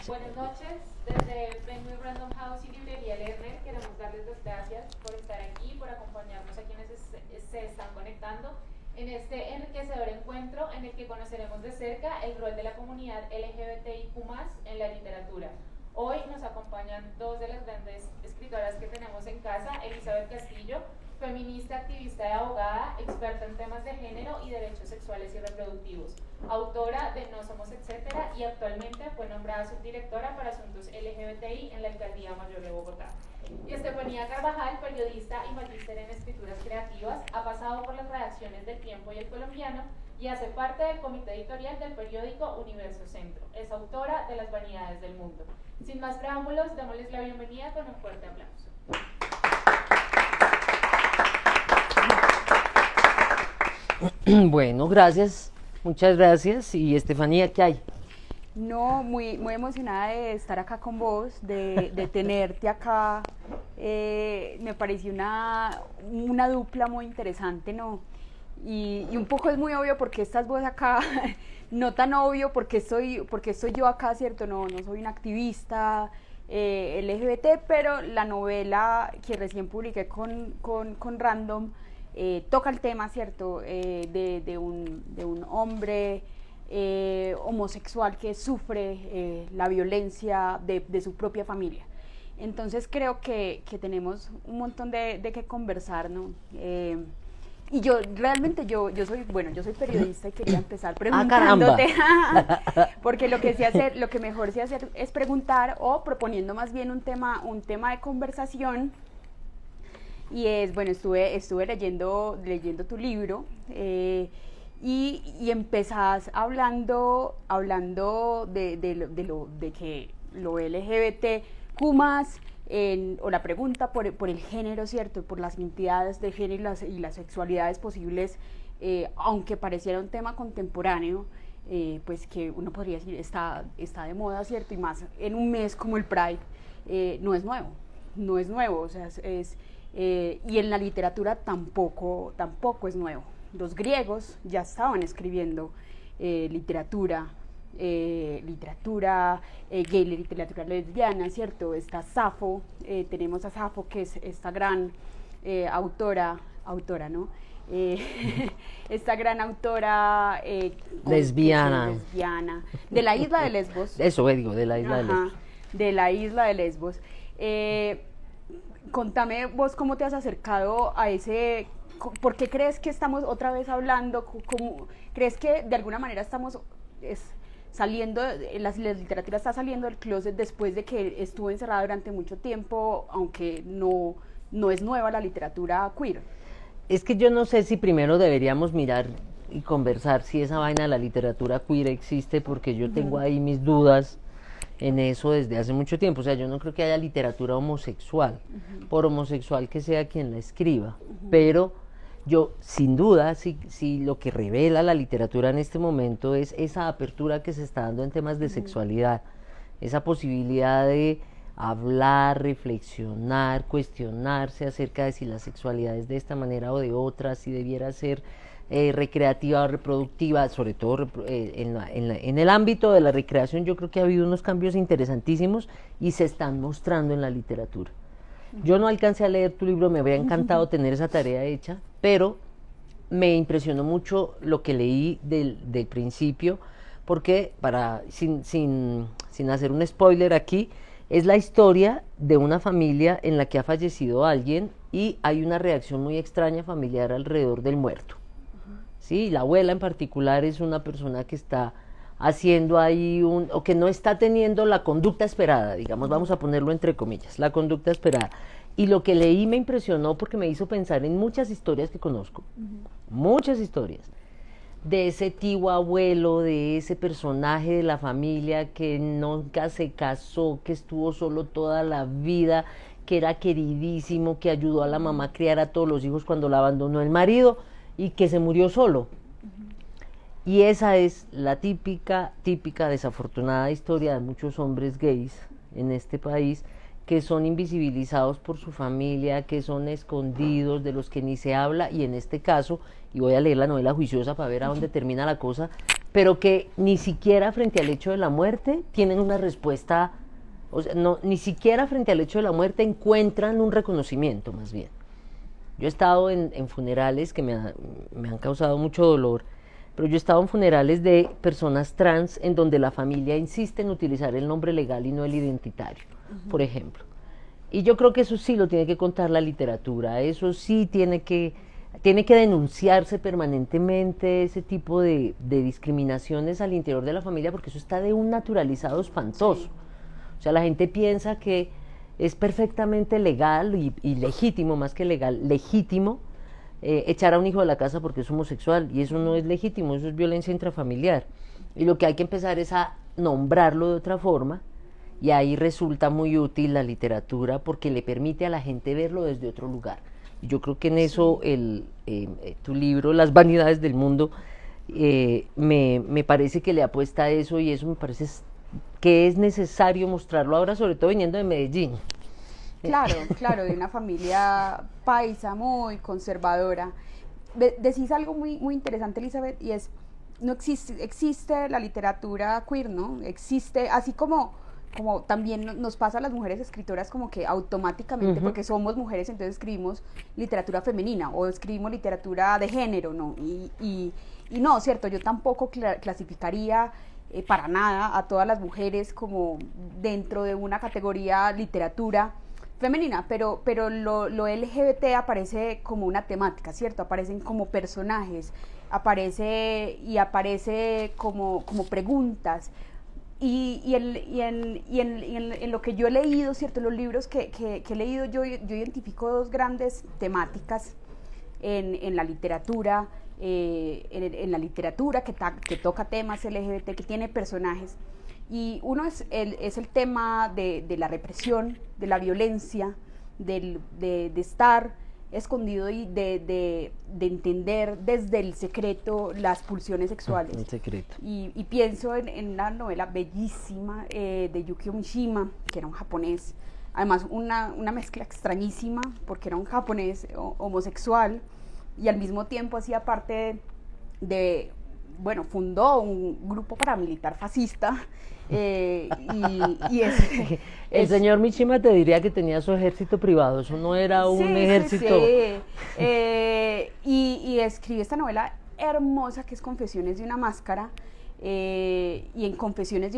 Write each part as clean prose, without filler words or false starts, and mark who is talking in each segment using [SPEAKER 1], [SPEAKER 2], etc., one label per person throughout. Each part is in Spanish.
[SPEAKER 1] Buenas noches, desde Venue Random House y Librería Lerner queremos darles las gracias por estar aquí, por acompañarnos a quienes se están conectando en este enriquecedor encuentro en el que conoceremos de cerca el rol de la comunidad LGBTIQ+ en la literatura. Hoy nos acompañan dos de las grandes escritoras que tenemos en casa: Elizabeth Castillo, feminista, activista y abogada, experta en temas de género y derechos sexuales y reproductivos, autora de No Somos Etcétera, y actualmente fue nombrada subdirectora para asuntos LGBTI en la Alcaldía Mayor de Bogotá. Y Estefanía Carvajal, periodista y magíster en escrituras creativas, ha pasado por las redacciones del Tiempo y El Colombiano y hace parte del comité editorial del periódico Universo Centro. Es autora de Las Vanidades del Mundo. Sin más preámbulos, démosles la bienvenida con un fuerte aplauso.
[SPEAKER 2] Bueno, gracias, muchas gracias. Y Estefanía, ¿qué hay?
[SPEAKER 3] No, muy emocionada de estar acá con vos, de tenerte acá. Me pareció una dupla muy interesante, ¿no? Y un poco es muy obvio porque estás vos acá, no tan obvio porque estoy yo acá, ¿cierto? No soy una activista LGBT, pero la novela que recién publiqué con Random toca el tema, ¿cierto? De un hombre homosexual que sufre la violencia de su propia familia. Entonces creo que tenemos un montón de qué conversar, ¿no? Y yo realmente yo soy periodista y quería empezar preguntándote, porque lo que mejor sé hacer es preguntar o proponiendo más bien un tema de conversación. Y estuve leyendo tu libro y empezás hablando de que lo LGBTQ+, o la pregunta por el género, ¿cierto? Por las identidades de género y las sexualidades posibles, aunque pareciera un tema contemporáneo, pues que uno podría decir está de moda, ¿cierto? Y más en un mes como el Pride, no es nuevo, o sea, y en la literatura tampoco es nuevo. Los griegos ya estaban escribiendo literatura gay, literatura lesbiana, ¿cierto? Está Safo, tenemos a Safo, que es esta gran autora, ¿no? Esta gran autora
[SPEAKER 2] lesbiana,
[SPEAKER 3] de la isla de Lesbos.
[SPEAKER 2] Eso digo, de la isla de Lesbos.
[SPEAKER 3] De la isla de Lesbos. Contame vos cómo te has acercado a ese, ¿por qué crees que estamos otra vez hablando? ¿Crees que de alguna manera estamos saliendo, la literatura está saliendo del closet después de que estuvo encerrada durante mucho tiempo, aunque no es nueva la literatura queer?
[SPEAKER 2] Es que yo no sé si primero deberíamos mirar y conversar si esa vaina de la literatura queer existe, porque yo tengo ahí mis dudas en eso desde hace mucho tiempo. O sea, yo no creo que haya literatura homosexual, por homosexual que sea quien la escriba, pero yo sin duda si lo que revela la literatura en este momento es esa apertura que se está dando en temas de sexualidad, esa posibilidad de hablar, reflexionar, cuestionarse acerca de si la sexualidad es de esta manera o de otra, si debiera ser recreativa o reproductiva, sobre todo en el ámbito de la recreación. Yo creo que ha habido unos cambios interesantísimos y se están mostrando en la literatura. Yo no alcancé a leer tu libro, me habría encantado tener esa tarea hecha, pero me impresionó mucho lo que leí del principio, porque sin hacer un spoiler aquí, es la historia de una familia en la que ha fallecido alguien y hay una reacción muy extraña familiar alrededor del muerto. Sí, la abuela en particular es una persona que está haciendo ahí o que no está teniendo la conducta esperada, digamos, vamos a ponerlo entre comillas, la conducta esperada. Y lo que leí me impresionó porque me hizo pensar en muchas historias que conozco, muchas historias, de ese tío abuelo, de ese personaje de la familia que nunca se casó, que estuvo solo toda la vida, que era queridísimo, que ayudó a la mamá a criar a todos los hijos cuando la abandonó el marido y que se murió solo. Y esa es la típica desafortunada historia de muchos hombres gays en este país, que son invisibilizados por su familia, que son escondidos, de los que ni se habla, y en este caso, y voy a leer la novela juiciosa para ver a dónde termina la cosa, pero que ni siquiera frente al hecho de la muerte tienen una respuesta, o sea, no, ni siquiera frente al hecho de la muerte encuentran un reconocimiento, más bien. Yo he estado en funerales que me han causado mucho dolor, pero yo he estado en funerales de personas trans en donde la familia insiste en utilizar el nombre legal y no el identitario, por ejemplo. Y yo creo que eso sí lo tiene que contar la literatura, eso sí tiene que denunciarse permanentemente ese tipo de discriminaciones al interior de la familia, porque eso está de un naturalizado espantoso. Sí. O sea, la gente piensa que es perfectamente legal y legítimo, más que legal, legítimo, echar a un hijo de la casa porque es homosexual, y eso no es legítimo, eso es violencia intrafamiliar. Y lo que hay que empezar es a nombrarlo de otra forma, y ahí resulta muy útil la literatura porque le permite a la gente verlo desde otro lugar. Yo creo que en eso tu libro, Las vanidades del mundo, me parece que le apuesta a eso, y eso me parece que es necesario mostrarlo ahora, sobre todo viniendo de Medellín.
[SPEAKER 3] Claro, de una familia paisa muy conservadora. Decís algo muy, muy interesante, Elizabeth, y es, no existe la literatura queer, ¿no? Existe, así como también nos pasa a las mujeres escritoras, como que automáticamente, porque somos mujeres, entonces escribimos literatura femenina o escribimos literatura de género, ¿no? Y no, cierto, yo tampoco clasificaría para nada a todas las mujeres como dentro de una categoría literatura femenina, pero lo LGBT aparece como una temática, ¿cierto? Aparecen como personajes, aparece como preguntas. Y en lo que yo he leído, ¿cierto? Los libros que he leído, yo identifico dos grandes temáticas en la literatura, en la literatura que toca temas LGBT, que tiene personajes. Y uno es el tema de la represión, de la violencia, de estar escondido y de entender desde el secreto las pulsiones sexuales.
[SPEAKER 2] El secreto.
[SPEAKER 3] Y pienso en una novela bellísima de Yukio Mishima, que era un japonés, además una mezcla extrañísima, porque era un japonés homosexual y al mismo tiempo hacía parte fundó un grupo paramilitar fascista.
[SPEAKER 2] El señor Mishima te diría que tenía su ejército privado, eso no era un ejército.
[SPEAKER 3] Sí. Y escribe esta novela hermosa que es Confesiones de una máscara, y en Confesiones de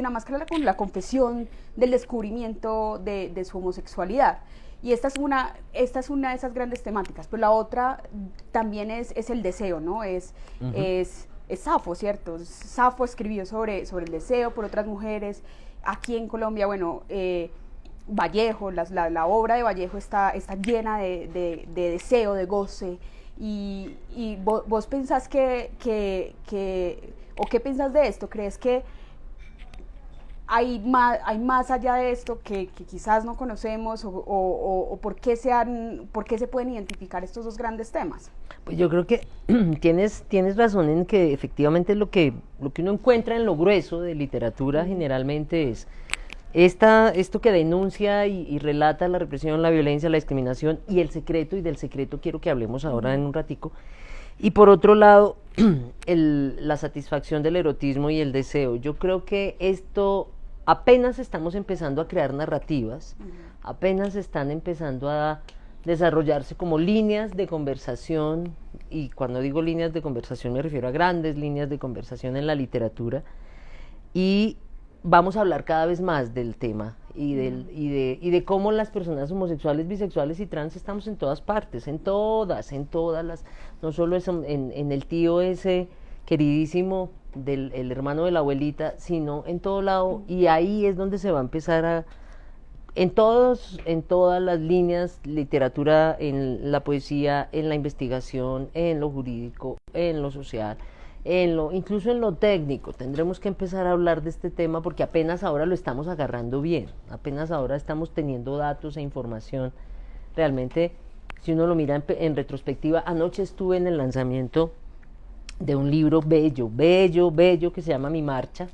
[SPEAKER 3] una máscara, la confesión del descubrimiento de su homosexualidad. Y esta es una de esas grandes temáticas, pero la otra también es el deseo, ¿no? Es Safo, ¿cierto? Safo escribió sobre el deseo por otras mujeres. Aquí en Colombia, Vallejo, la obra de Vallejo está llena de deseo, de goce. Y vos pensás ¿o qué pensás de esto? ¿Crees que hay más allá de esto que quizás no conocemos, o por qué se pueden identificar estos dos grandes temas?
[SPEAKER 2] Pues yo creo que tienes razón en que efectivamente lo que uno encuentra en lo grueso de literatura generalmente es esto que denuncia y relata la represión, la violencia, la discriminación y el secreto, y del secreto quiero que hablemos ahora en un ratico. Y por otro lado, la satisfacción del erotismo y el deseo. Yo creo que esto apenas estamos empezando a crear narrativas, apenas están empezando a desarrollarse como líneas de conversación, y cuando digo líneas de conversación me refiero a grandes líneas de conversación en la literatura, y vamos a hablar cada vez más del tema y de cómo las personas homosexuales, bisexuales y trans estamos en todas partes, en todas las, no solo en el tío ese queridísimo el hermano de la abuelita, sino en todo lado, y ahí es donde se va a empezar en todas las líneas, literatura, en la poesía, en la investigación, en lo jurídico, en lo social, incluso en lo técnico. Tendremos que empezar a hablar de este tema porque apenas ahora lo estamos agarrando bien, apenas ahora estamos teniendo datos e información. Realmente, si uno lo mira en retrospectiva, anoche estuve en el lanzamiento de un libro bello que se llama Mi Marcha.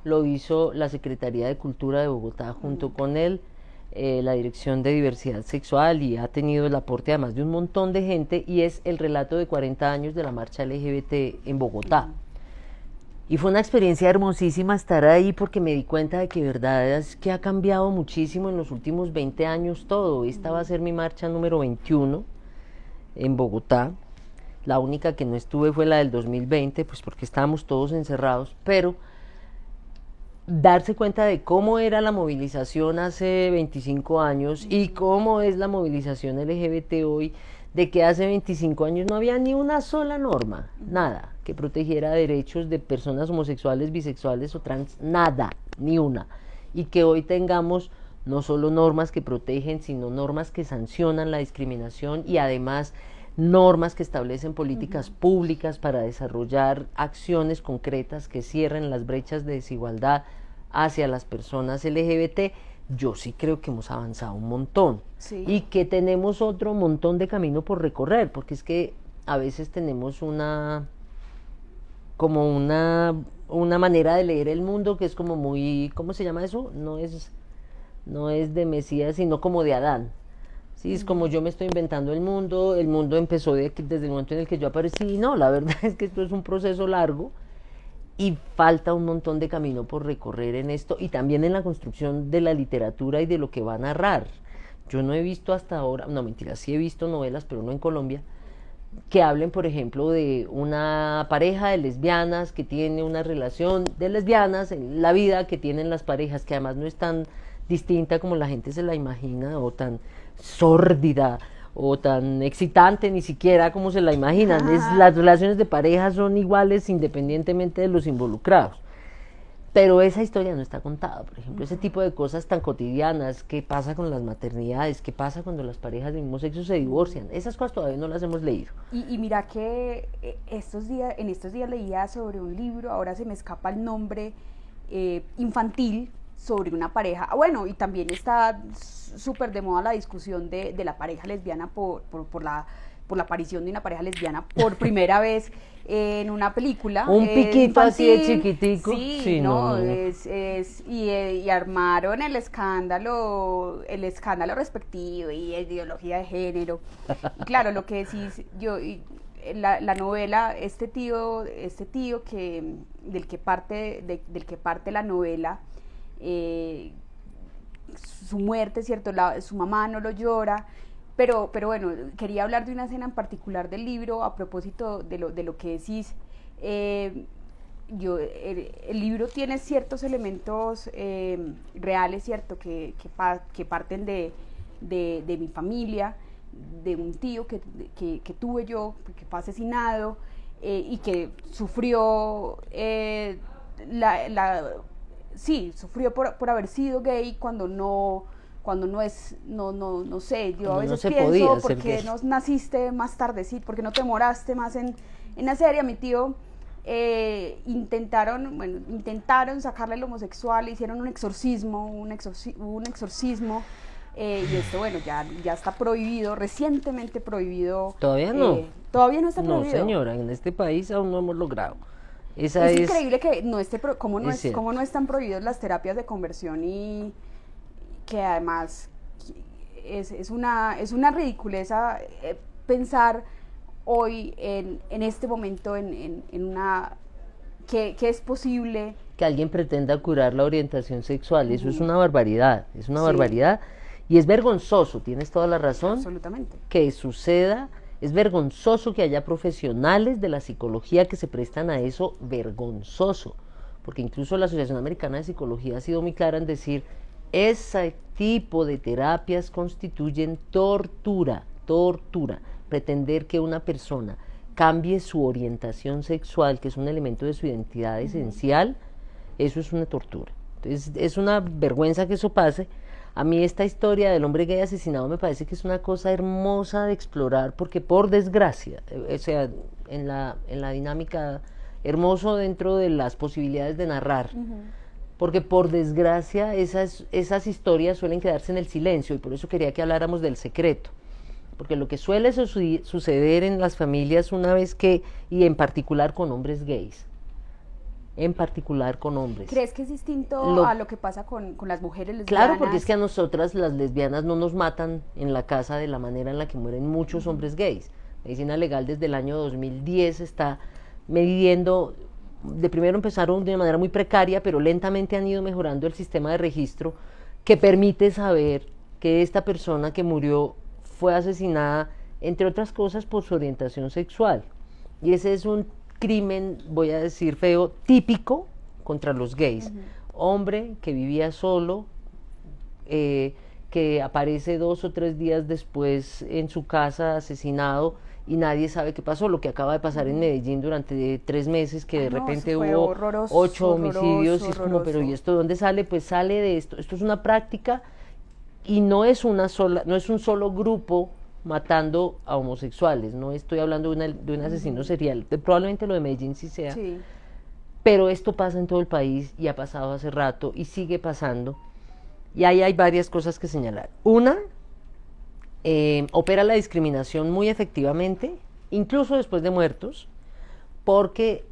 [SPEAKER 2] Lo hizo la Secretaría de Cultura de Bogotá junto con la Dirección de Diversidad Sexual, y ha tenido el aporte además de un montón de gente, y es el relato de 40 años de la marcha LGBT en Bogotá. Y fue una experiencia hermosísima estar ahí porque me di cuenta de que verdad es que ha cambiado muchísimo en los últimos 20 años todo. Esta va a ser mi marcha número 21 en Bogotá. La única que no estuve fue la del 2020, pues porque estábamos todos encerrados, pero darse cuenta de cómo era la movilización hace 25 años y cómo es la movilización LGBT hoy, de que hace 25 años no había ni una sola norma, nada, que protegiera derechos de personas homosexuales, bisexuales o trans, nada, ni una, y que hoy tengamos no solo normas que protegen, sino normas que sancionan la discriminación y además normas que establecen políticas públicas para desarrollar acciones concretas que cierren las brechas de desigualdad hacia las personas LGBT. Yo sí creo que hemos avanzado un montón,
[SPEAKER 3] Sí.
[SPEAKER 2] y que tenemos otro montón de camino por recorrer, porque es que a veces tenemos una manera de leer el mundo que es como muy, ¿cómo se llama eso? No es de Mesías, sino como de Adán. Sí, es como yo me estoy inventando el mundo empezó desde el momento en el que yo aparecí, y no, la verdad es que esto es un proceso largo y falta un montón de camino por recorrer en esto, y también en la construcción de la literatura y de lo que va a narrar. Yo no he visto hasta ahora, no mentira, sí he visto novelas, pero no en Colombia, que hablen, por ejemplo, de una pareja de lesbianas que tiene una relación de lesbianas en la vida que tienen las parejas, que además no es tan distinta como la gente se la imagina, o tan sórdida, o tan excitante ni siquiera como se la imaginan. Las relaciones de pareja son iguales independientemente de los involucrados. Pero esa historia no está contada, por ejemplo, ese tipo de cosas tan cotidianas, qué pasa con las maternidades, qué pasa cuando las parejas del mismo sexo se divorcian, esas cosas todavía no las hemos leído.
[SPEAKER 3] Y mira que en estos días leía sobre un libro, ahora se me escapa el nombre, infantil, sobre una pareja. Bueno, y también está súper de moda la discusión de la pareja lesbiana por la aparición de una pareja lesbiana por primera vez en una película.
[SPEAKER 2] Un piquito
[SPEAKER 3] infantil,
[SPEAKER 2] así de chiquitico.
[SPEAKER 3] Sí, no. Y armaron el escándalo respectivo y ideología de género. Y claro, lo que decís, la novela, este tío del que parte la novela, su muerte, ¿cierto? Su mamá no lo llora, pero bueno, quería hablar de una escena en particular del libro a propósito de lo que decís. El libro tiene ciertos elementos reales, ¿cierto? Que parten de mi familia, de un tío que tuve yo, que fue asesinado, y que sufrió sufrió por haber sido gay cuando no sé, yo a veces pienso, ¿por qué no naciste más tardecito? ¿Por qué no te demoraste más en nacer? Y a mi tío intentaron sacarle el homosexual, hicieron un exorcismo, y esto, bueno, ya está prohibido, recientemente prohibido.
[SPEAKER 2] ¿Todavía no?
[SPEAKER 3] Todavía no está prohibido.
[SPEAKER 2] No, señora, en este país aún no hemos logrado.
[SPEAKER 3] Es increíble que no esté, cómo no están prohibidas las terapias de conversión, y que además es una ridiculeza pensar hoy en este momento en una que es posible
[SPEAKER 2] que alguien pretenda curar la orientación sexual. Eso es una barbaridad, barbaridad, y es vergonzoso, tienes toda la razón,
[SPEAKER 3] absolutamente,
[SPEAKER 2] que suceda. Es vergonzoso que haya profesionales de la psicología que se prestan a eso, vergonzoso, porque incluso la Asociación Americana de Psicología ha sido muy clara en decir, ese tipo de terapias constituyen tortura. Pretender que una persona cambie su orientación sexual, que es un elemento de su identidad esencial, eso es una tortura. Entonces, es una vergüenza que eso pase. A mí esta historia del hombre gay asesinado me parece que es una cosa hermosa de explorar, porque por desgracia, o sea, en la dinámica, hermoso dentro de las posibilidades de narrar, porque por desgracia esas historias suelen quedarse en el silencio, y por eso quería que habláramos del secreto, porque lo que suele suceder en las familias una vez que, y en particular con hombres gays,
[SPEAKER 3] ¿Crees que es distinto a lo que pasa con las mujeres lesbianas?
[SPEAKER 2] Claro, porque es que a nosotras las lesbianas no nos matan en la casa de la manera en la que mueren muchos hombres gays. Medicina Legal desde el año 2010 está midiendo de primero empezaron de una manera muy precaria, pero lentamente han ido mejorando el sistema de registro que permite saber que esta persona que murió fue asesinada, entre otras cosas, por su orientación sexual. Y ese es un crimen, voy a decir feo, típico contra los gays. Hombre que vivía solo, que aparece 2 o 3 días después en su casa asesinado y nadie sabe qué pasó, lo que acaba de pasar en Medellín durante 3 meses, que de repente hubo
[SPEAKER 3] horroroso,
[SPEAKER 2] 8 homicidios, y es como,
[SPEAKER 3] horroroso.
[SPEAKER 2] pero ¿y esto de dónde sale? Pues sale de esto es una práctica y no es un solo grupo matando a homosexuales, no estoy hablando de un asesino serial, probablemente lo de Medellín sí sea,
[SPEAKER 3] Sí.
[SPEAKER 2] pero esto pasa en todo el país y ha pasado hace rato y sigue pasando, y ahí hay varias cosas que señalar. Una, opera la discriminación muy efectivamente, incluso después de muertos, porque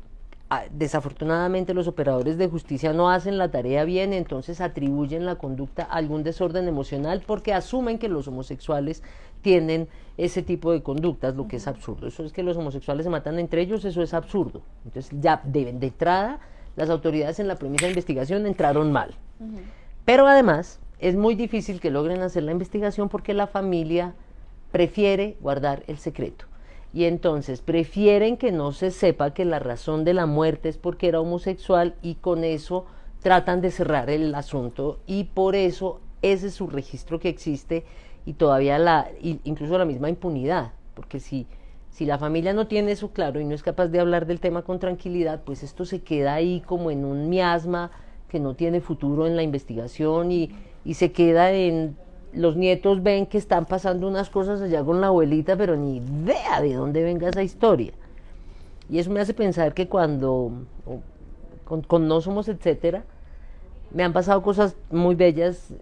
[SPEAKER 2] desafortunadamente los operadores de justicia no hacen la tarea bien, entonces atribuyen la conducta a algún desorden emocional porque asumen que los homosexuales tienen ese tipo de conductas, lo que es absurdo. Eso es que los homosexuales se matan entre ellos, eso es absurdo. Entonces ya de entrada las autoridades en la premisa de investigación entraron mal. Pero además es muy difícil que logren hacer la investigación porque la familia prefiere guardar el secreto. Y entonces prefieren que no se sepa que la razón de la muerte es porque era homosexual, y con eso tratan de cerrar el asunto, y por eso ese es su registro que existe, y todavía incluso la misma impunidad, porque si la familia no tiene eso claro y no es capaz de hablar del tema con tranquilidad, pues esto se queda ahí como en un miasma que no tiene futuro en la investigación, y se queda en... Los nietos ven que están pasando unas cosas allá con la abuelita, pero ni idea de dónde venga esa historia. Y eso me hace pensar que cuando, con No Somos Etcétera, me han pasado cosas muy bellas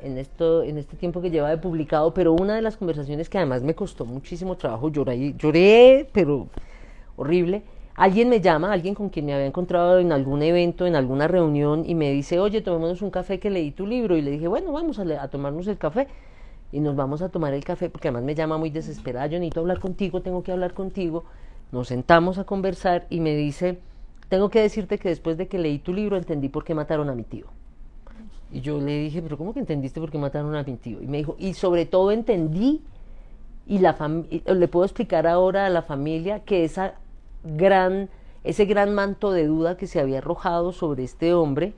[SPEAKER 2] en este tiempo que lleva de publicado, pero una de las conversaciones que además me costó muchísimo trabajo, lloré, pero horrible. Alguien me llama, alguien con quien me había encontrado en algún evento, en alguna reunión, y me dice, oye, tomémonos un café que leí tu libro. Y le dije, bueno, vamos a tomarnos el café. Y nos vamos a tomar el café, porque además me llama muy desesperada, yo necesito hablar contigo, tengo que hablar contigo. Nos sentamos a conversar y me dice, tengo que decirte que después de que leí tu libro entendí por qué mataron a mi tío. Y yo le dije, pero ¿cómo que entendiste por qué mataron a mi tío? Y me dijo, y sobre todo entendí, y le puedo explicar ahora a la familia que ese gran manto de duda que se había arrojado sobre este hombre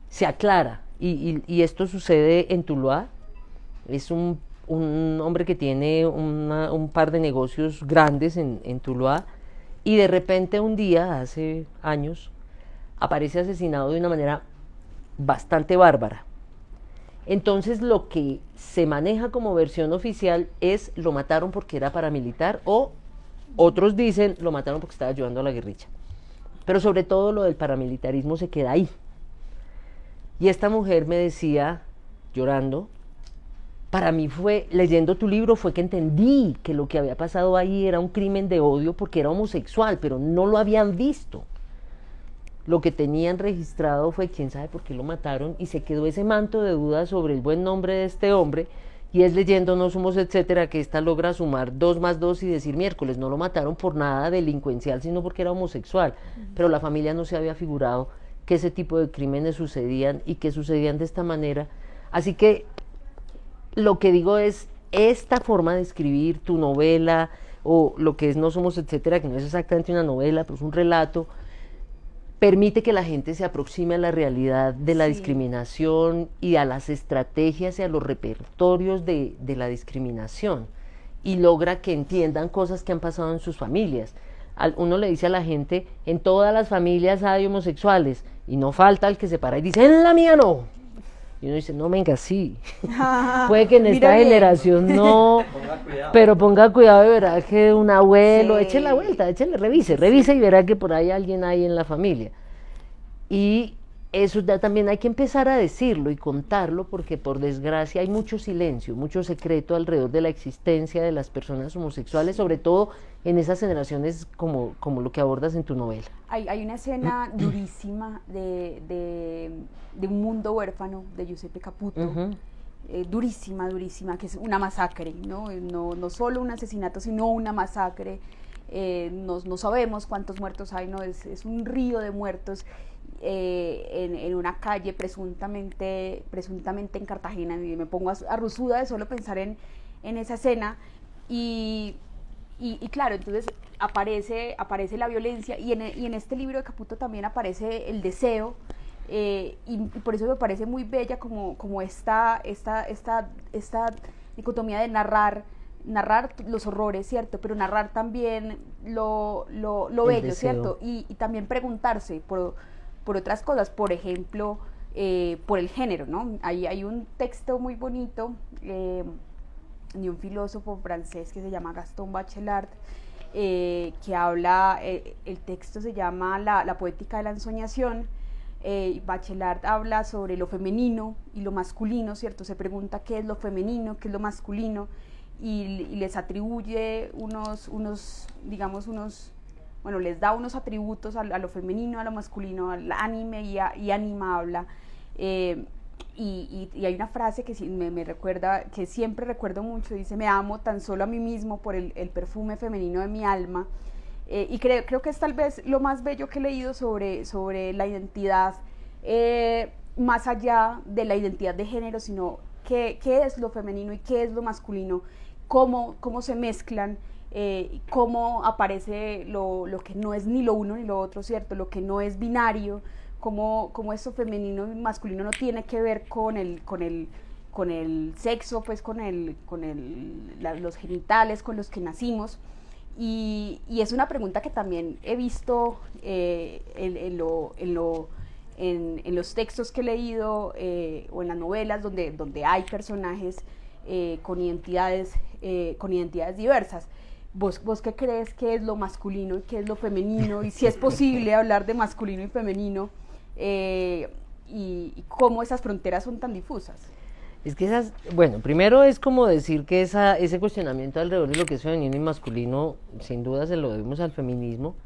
[SPEAKER 2] se aclara, y esto sucede en Tuluá. Es un hombre que tiene un par de negocios grandes en Tuluá, y de repente un día, hace años, aparece asesinado de una manera bastante bárbara. Entonces lo que se maneja como versión oficial es lo mataron porque era paramilitar, o otros dicen lo mataron porque estaba ayudando a la guerrilla. Pero sobre todo lo del paramilitarismo se queda ahí. Y esta mujer me decía, llorando, para mí leyendo tu libro fue que entendí que lo que había pasado ahí era un crimen de odio porque era homosexual, pero no lo habían visto. Lo que tenían registrado fue quién sabe por qué lo mataron, y se quedó ese manto de duda sobre el buen nombre de este hombre. Y es leyendo No Somos Etcétera que esta logra sumar 2 más 2 y decir, miércoles, no lo mataron por nada delincuencial, sino porque era homosexual. Pero la familia no se había figurado que ese tipo de crímenes sucedían, y que sucedían de esta manera. Así que lo que digo es, esta forma de escribir tu novela, o lo que es No Somos Etcétera, que no es exactamente una novela, pero es un relato, permite que la gente se aproxime a la realidad de la discriminación y a las estrategias y a los repertorios de la discriminación, y logra que entiendan cosas que han pasado en sus familias. Uno le dice a la gente, en todas las familias hay homosexuales, y no falta el que se para y dice, en la mía no. Y uno dice, no, venga, sí. Puede que en esta generación no, pero ponga cuidado y verá que un abuelo, eche la vuelta, revise y verá que por ahí alguien hay en la familia. Y eso ya también hay que empezar a decirlo y contarlo, porque por desgracia hay mucho silencio, mucho secreto alrededor de la existencia de las personas homosexuales, sobre todo en esas generaciones como lo que abordas en tu novela.
[SPEAKER 3] Hay una escena durísima de Un mundo huérfano de Giuseppe Caputo, durísima, que es una masacre, ¿no? No solo un asesinato, sino una masacre. no sabemos cuántos muertos hay, no, es un río de muertos en una calle presuntamente en Cartagena, y me pongo arrusuda de solo pensar en esa escena, y claro, entonces aparece la violencia, y en este libro de Caputo también aparece el deseo, y por eso me parece muy bella como esta dicotomía de narrar los horrores, ¿cierto? Pero narrar también lo bello,
[SPEAKER 2] deseo.
[SPEAKER 3] ¿cierto? Y también preguntarse por otras cosas, por ejemplo, por el género, ¿no? Hay un texto muy bonito de un filósofo francés que se llama Gaston Bachelard, que habla, el texto se llama La poética de la ensoñación. Bachelard habla sobre lo femenino y lo masculino, ¿cierto? Se pregunta qué es lo femenino, qué es lo masculino, y les atribuye les da unos atributos a lo femenino, a lo masculino, al anime, y Anima habla, y hay una frase que me recuerda, que siempre recuerdo mucho, dice: me amo tan solo a mí mismo por el perfume femenino de mi alma, y creo que es tal vez lo más bello que he leído sobre la identidad, más allá de la identidad de género, sino qué es lo femenino y qué es lo masculino, cómo se mezclan, cómo aparece lo que no es ni lo uno ni lo otro, ¿cierto? Lo que no es binario, cómo eso femenino y masculino no tiene que ver con el sexo, pues los genitales con los que nacimos, y es una pregunta que también he visto en los textos que he leído, o en las novelas donde hay personajes con identidades diversas. ¿Vos qué crees que es lo masculino y qué es lo femenino? Y si es posible hablar de masculino y femenino, y cómo esas fronteras son tan difusas.
[SPEAKER 2] Es que bueno, primero es como decir que ese cuestionamiento alrededor de lo que es femenino y masculino, sin duda se lo debemos al feminismo,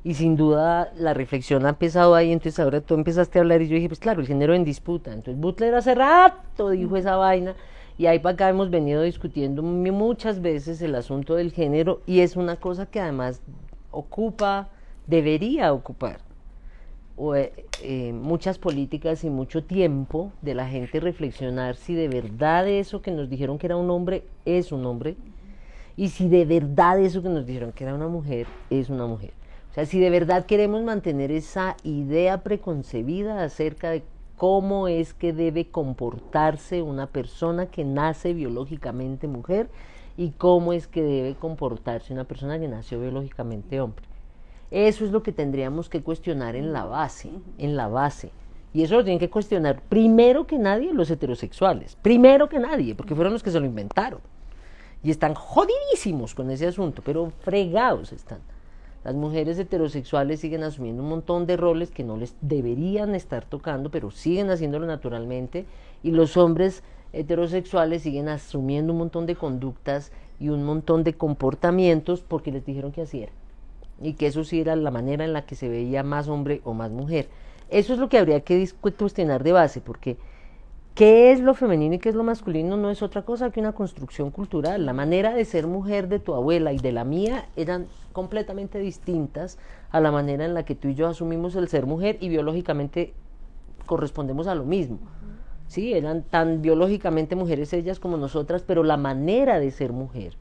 [SPEAKER 2] y sin duda la reflexión ha empezado ahí. Entonces ahora tú empezaste a hablar y yo dije, pues claro, el género en disputa. Entonces Butler hace rato dijo esa vaina, y ahí para acá hemos venido discutiendo muchas veces el asunto del género, y es una cosa que además debería ocupar muchas políticas y mucho tiempo de la gente, reflexionar si de verdad eso que nos dijeron que era un hombre es un hombre, y si de verdad eso que nos dijeron que era una mujer es una mujer. O sea, si de verdad queremos mantener esa idea preconcebida acerca de cómo es que debe comportarse una persona que nace biológicamente mujer, y cómo es que debe comportarse una persona que nació biológicamente hombre. Eso es lo que tendríamos que cuestionar en la base. Y eso lo tienen que cuestionar primero que nadie los heterosexuales, primero que nadie, porque fueron los que se lo inventaron. Y están jodidísimos con ese asunto, pero fregados están. Las mujeres heterosexuales siguen asumiendo un montón de roles que no les deberían estar tocando, pero siguen haciéndolo naturalmente, y los hombres heterosexuales siguen asumiendo un montón de conductas y un montón de comportamientos porque les dijeron que así era, y que eso sí era la manera en la que se veía más hombre o más mujer. Eso es lo que habría que cuestionar de base, porque qué es lo femenino y qué es lo masculino no es otra cosa que una construcción cultural. La manera de ser mujer de tu abuela y de la mía eran completamente distintas a la manera en la que tú y yo asumimos el ser mujer, y biológicamente correspondemos a lo mismo. Sí, eran tan biológicamente mujeres ellas como nosotras, pero la manera de ser mujer,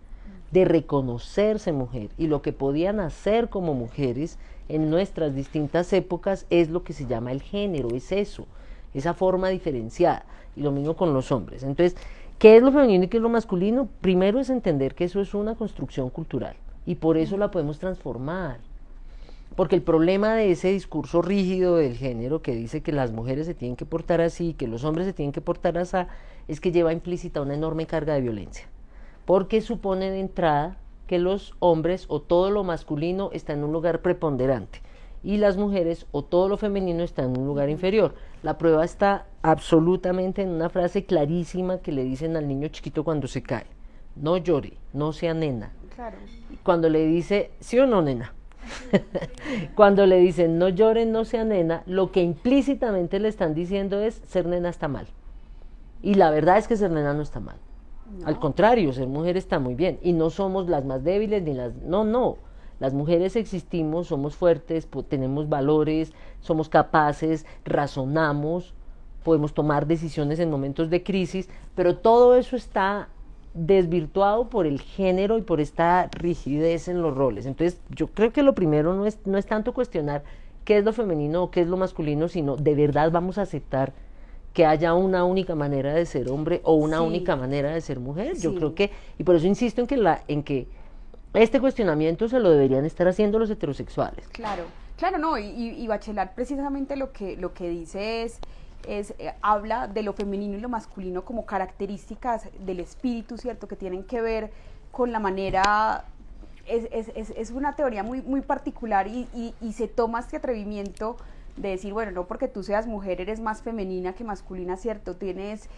[SPEAKER 2] de reconocerse mujer, y lo que podían hacer como mujeres en nuestras distintas épocas, es lo que se llama el género, es eso, esa forma diferenciada. Y lo mismo con los hombres. Entonces, ¿qué es lo femenino y qué es lo masculino? Primero es entender que eso es una construcción cultural, y por eso la podemos transformar. Porque el problema de ese discurso rígido del género, que dice que las mujeres se tienen que portar así, que los hombres se tienen que portar así, es que lleva implícita una enorme carga de violencia, porque supone de entrada que los hombres o todo lo masculino está en un lugar preponderante, y las mujeres o todo lo femenino está en un lugar inferior. La prueba está absolutamente en una frase clarísima que le dicen al niño chiquito cuando se cae: no llore, no sea nena.
[SPEAKER 3] Claro.
[SPEAKER 2] Cuando le dice, ¿sí o no, nena? Cuando le dicen no llore, no sea nena, lo que implícitamente le están diciendo es: ser nena está mal. Y la verdad es que ser nena no está mal. No. Al contrario, ser mujer está muy bien, y no somos las más débiles ni las... No. Las mujeres existimos, somos fuertes, tenemos valores, somos capaces, razonamos, podemos tomar decisiones en momentos de crisis, pero todo eso está desvirtuado por el género y por esta rigidez en los roles. Entonces yo creo que lo primero no es tanto cuestionar qué es lo femenino o qué es lo masculino, sino de verdad vamos a aceptar que haya una única manera de ser hombre o una única manera de ser mujer. Yo creo que, y por eso insisto en que este cuestionamiento se lo deberían estar haciendo los heterosexuales.
[SPEAKER 3] Claro, no, y Bachelard precisamente lo que dice habla de lo femenino y lo masculino como características del espíritu, ¿cierto? Que tienen que ver con la manera, es una teoría muy particular y se toma este atrevimiento de decir, bueno, no porque tú seas mujer eres más femenina que masculina, ¿cierto? Tienes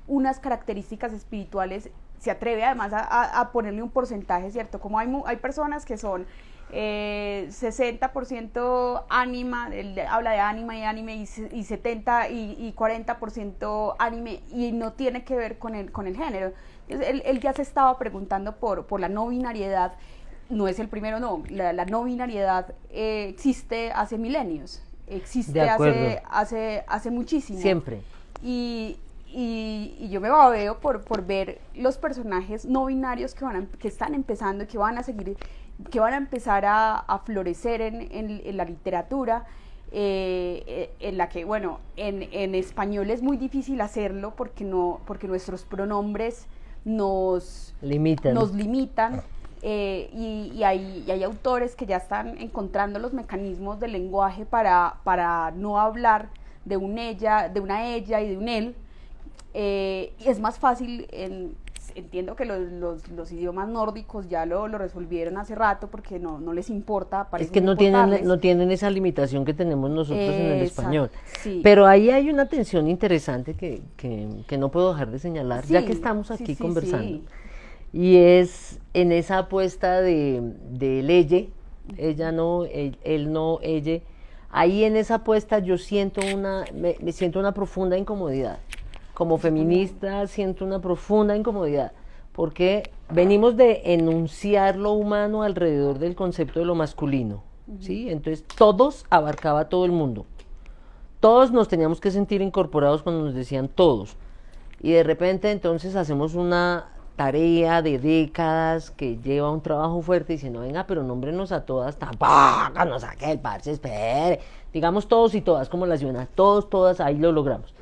[SPEAKER 3] unas características espirituales, se atreve además a ponerle un porcentaje, ¿cierto? Como hay personas que son 60% ánima, él habla de ánima y anime, y 70 y 40% anime, y no tiene que ver con el género. Él ya se estaba preguntando por la no binariedad. No es el primero, no, la no binariedad existe hace milenios, existe hace muchísimo.
[SPEAKER 2] Siempre.
[SPEAKER 3] Y yo me babeo por ver los personajes no binarios que están empezando y que van a seguir, que van a empezar a florecer en la literatura, en la que, bueno, en español es muy difícil hacerlo porque nuestros pronombres nos limitan. Y hay autores que ya están encontrando los mecanismos del lenguaje para no hablar de una ella y de un él, y es más fácil, entiendo que los idiomas nórdicos ya lo resolvieron hace rato porque no les importa.
[SPEAKER 2] Es que no tienen esa limitación que tenemos nosotros en el español.
[SPEAKER 3] Sí.
[SPEAKER 2] Pero ahí hay una tensión interesante que no puedo dejar de señalar, ya que estamos aquí conversando. Sí. Y es en esa apuesta de ella, ella no, él no, ella. Ahí en esa apuesta yo siento me siento una profunda incomodidad. Como feminista siento una profunda incomodidad, porque venimos de enunciar lo humano alrededor del concepto de lo masculino, ¿sí? Entonces todos abarcaba a todo el mundo. Todos nos teníamos que sentir incorporados cuando nos decían todos. Y de repente entonces hacemos una tarea de décadas que lleva un trabajo fuerte diciendo, venga, pero nómbrenos a todas, tampoco nos saque el parche, espere, digamos todos y todas, como las Jonas, todos, todas, ahí lo logramos.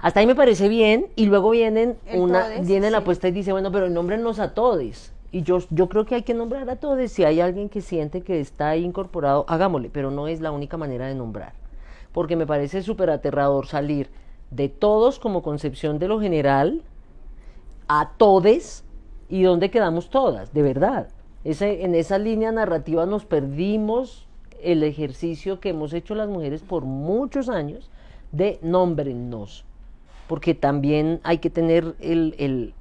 [SPEAKER 2] Hasta ahí me parece bien, y luego viene la apuesta y dice, bueno, pero nómbrenos a todos. Y yo creo que hay que nombrar a todos. Si hay alguien que siente que está ahí incorporado, hagámosle, pero no es la única manera de nombrar. Porque me parece súper aterrador salir de todos como concepción de lo general a todes, y dónde quedamos todas, de verdad. En esa línea narrativa nos perdimos el ejercicio que hemos hecho las mujeres por muchos años de nómbrennos, porque también hay que tener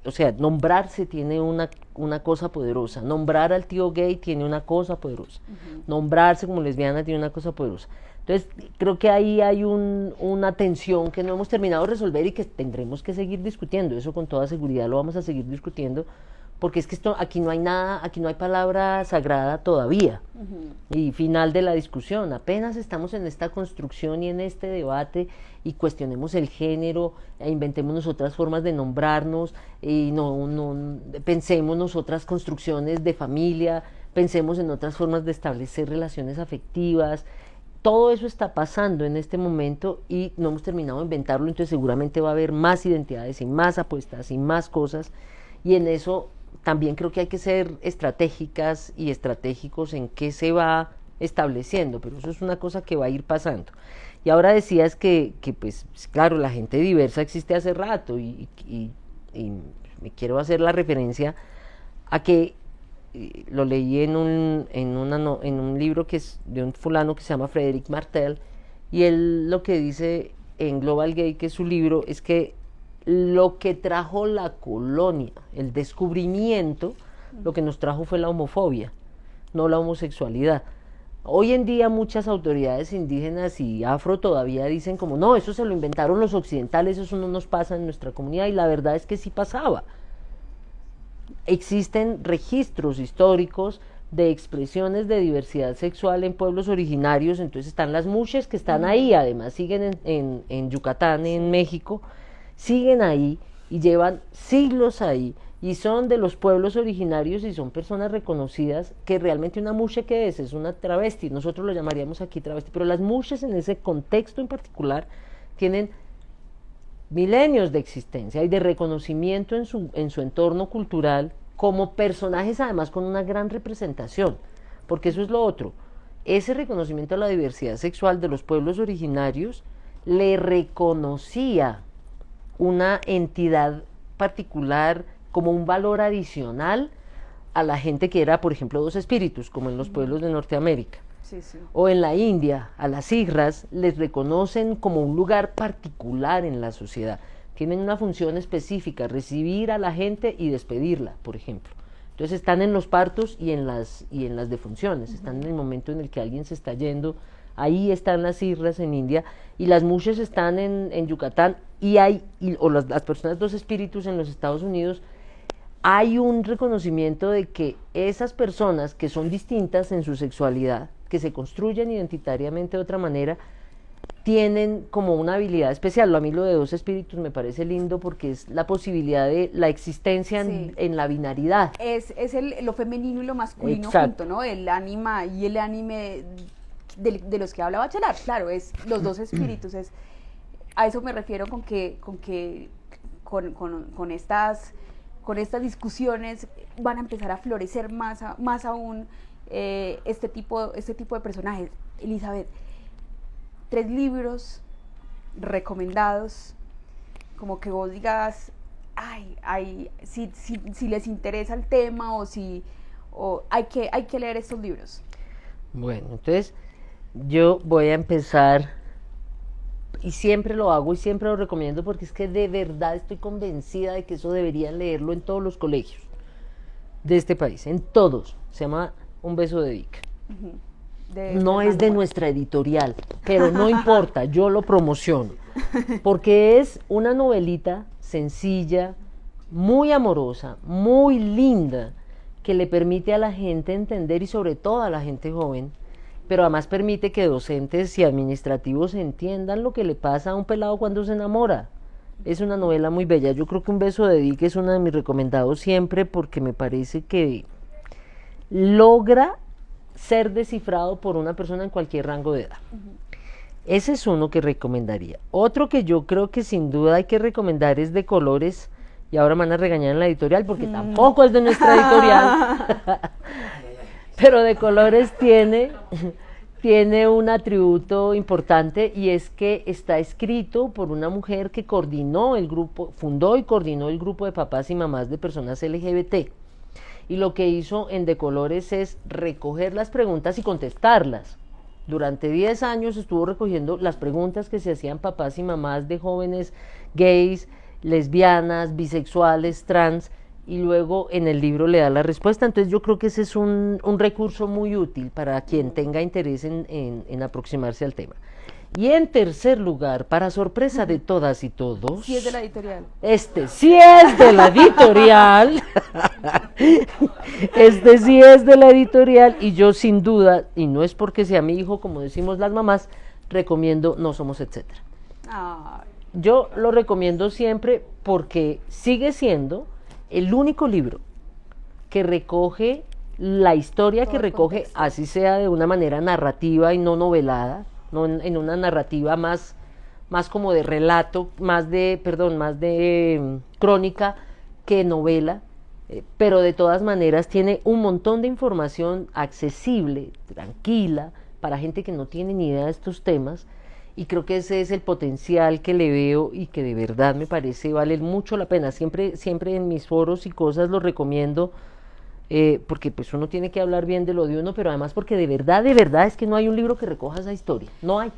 [SPEAKER 2] o sea, nombrarse tiene una cosa poderosa, nombrar al tío gay tiene una cosa poderosa, nombrarse como lesbiana tiene una cosa poderosa. Entonces, creo que ahí hay una tensión que no hemos terminado de resolver y que tendremos que seguir discutiendo. Eso con toda seguridad lo vamos a seguir discutiendo, porque es que aquí no hay nada, aquí no hay palabra sagrada todavía. Y final de la discusión, apenas estamos en esta construcción y en este debate, y cuestionemos el género, e inventémonos otras formas de nombrarnos, y pensémonos otras construcciones de familia, pensemos en otras formas de establecer relaciones afectivas. Todo eso está pasando en este momento y no hemos terminado de inventarlo, entonces seguramente va a haber más identidades y más apuestas y más cosas, y en eso también creo que hay que ser estratégicas y estratégicos en qué se va estableciendo, pero eso es una cosa que va a ir pasando. Y ahora decías que pues claro, la gente diversa existe hace rato, y me quiero hacer la referencia a que lo leí en un libro que es de un fulano que se llama Frédéric Martel, y él lo que dice en Global Gay, que es su libro, es que lo que trajo la colonia, el descubrimiento, lo que nos trajo fue la homofobia, no la homosexualidad. Hoy en día muchas autoridades indígenas y afro todavía dicen como, no, eso se lo inventaron los occidentales, eso no nos pasa en nuestra comunidad, y la verdad es que sí pasaba. Existen registros históricos de expresiones de diversidad sexual en pueblos originarios. Entonces están las muxes que están ahí, además siguen en Yucatán, en México, siguen ahí y llevan siglos ahí y son de los pueblos originarios y son personas reconocidas, que realmente una muxe, ¿qué es una travesti, nosotros lo llamaríamos aquí travesti, pero las muxes en ese contexto en particular tienen milenios de existencia y de reconocimiento en su entorno cultural, como personajes además con una gran representación, porque eso es lo otro, ese reconocimiento a la diversidad sexual de los pueblos originarios le reconocía una entidad particular como un valor adicional a la gente que era, por ejemplo, dos espíritus, como en los pueblos de Norteamérica.
[SPEAKER 3] Sí, sí.
[SPEAKER 2] O en la India, a las hijras les reconocen como un lugar particular en la sociedad. Tienen una función específica, recibir a la gente y despedirla, por ejemplo. Entonces están en los partos y en las defunciones, están en el momento en el que alguien se está yendo. Ahí están las hijras en India y las muxes están en Yucatán o las personas dos espíritus en los Estados Unidos. Hay un reconocimiento de que esas personas que son distintas en su sexualidad, que se construyen identitariamente de otra manera, tienen como una habilidad especial. A mí lo de dos espíritus me parece lindo porque es la posibilidad de la existencia en la binaridad.
[SPEAKER 3] Es lo femenino y lo masculino.
[SPEAKER 2] Exacto.
[SPEAKER 3] Junto, ¿no? El ánima y el anime de los que habla Bachelard, claro, es los dos espíritus. A eso me refiero con estas discusiones van a empezar a florecer más aún este tipo de personajes. Elizabeth, 3 libros recomendados, como que vos digas, si les interesa el tema o hay que leer estos libros.
[SPEAKER 2] Bueno, entonces yo voy a empezar, y siempre lo hago y siempre lo recomiendo porque es que de verdad estoy convencida de que eso deberían leerlo en todos los colegios de este país, en todos. Se llama Un beso de Vic. No es de nuestra editorial, pero no importa, yo lo promociono, porque es una novelita sencilla, muy amorosa, muy linda, que le permite a la gente entender, y sobre todo a la gente joven, pero además permite que docentes y administrativos entiendan lo que le pasa a un pelado cuando se enamora. Es una novela muy bella. Yo creo que Un beso de Vic es uno de mis recomendados siempre, porque me parece que logra ser descifrado por una persona en cualquier rango de edad. Ese es uno que recomendaría. Otro que yo creo que sin duda hay que recomendar es De Colores, y ahora me van a regañar en la editorial porque tampoco es de nuestra editorial, pero De Colores tiene un atributo importante, y es que está escrito por una mujer que fundó y coordinó el grupo de papás y mamás de personas LGBT. Y lo que hizo en De Colores es recoger las preguntas y contestarlas. Durante 10 años estuvo recogiendo las preguntas que se hacían papás y mamás de jóvenes gays, lesbianas, bisexuales, trans, y luego en el libro le da la respuesta. Entonces yo creo que ese es un recurso muy útil para quien tenga interés en aproximarse al tema. Y en tercer lugar, para sorpresa de todas y todos,
[SPEAKER 3] Sí es de la editorial.
[SPEAKER 2] Este sí es de la editorial. Este sí es de la editorial, y yo sin duda, y no es porque sea mi hijo, como decimos las mamás, recomiendo No somos etcétera. Yo lo recomiendo siempre porque sigue siendo el único libro que recoge la historia, que recoge, así sea de una manera narrativa y no novelada, no en una narrativa más como de relato, más de crónica que novela, pero de todas maneras tiene un montón de información accesible, tranquila, para gente que no tiene ni idea de estos temas, y creo que ese es el potencial que le veo y que de verdad me parece vale mucho la pena. Siempre en mis foros y cosas lo recomiendo, porque pues uno tiene que hablar bien de lo de uno, pero además porque de verdad es que no hay un libro que recoja esa historia, no hay,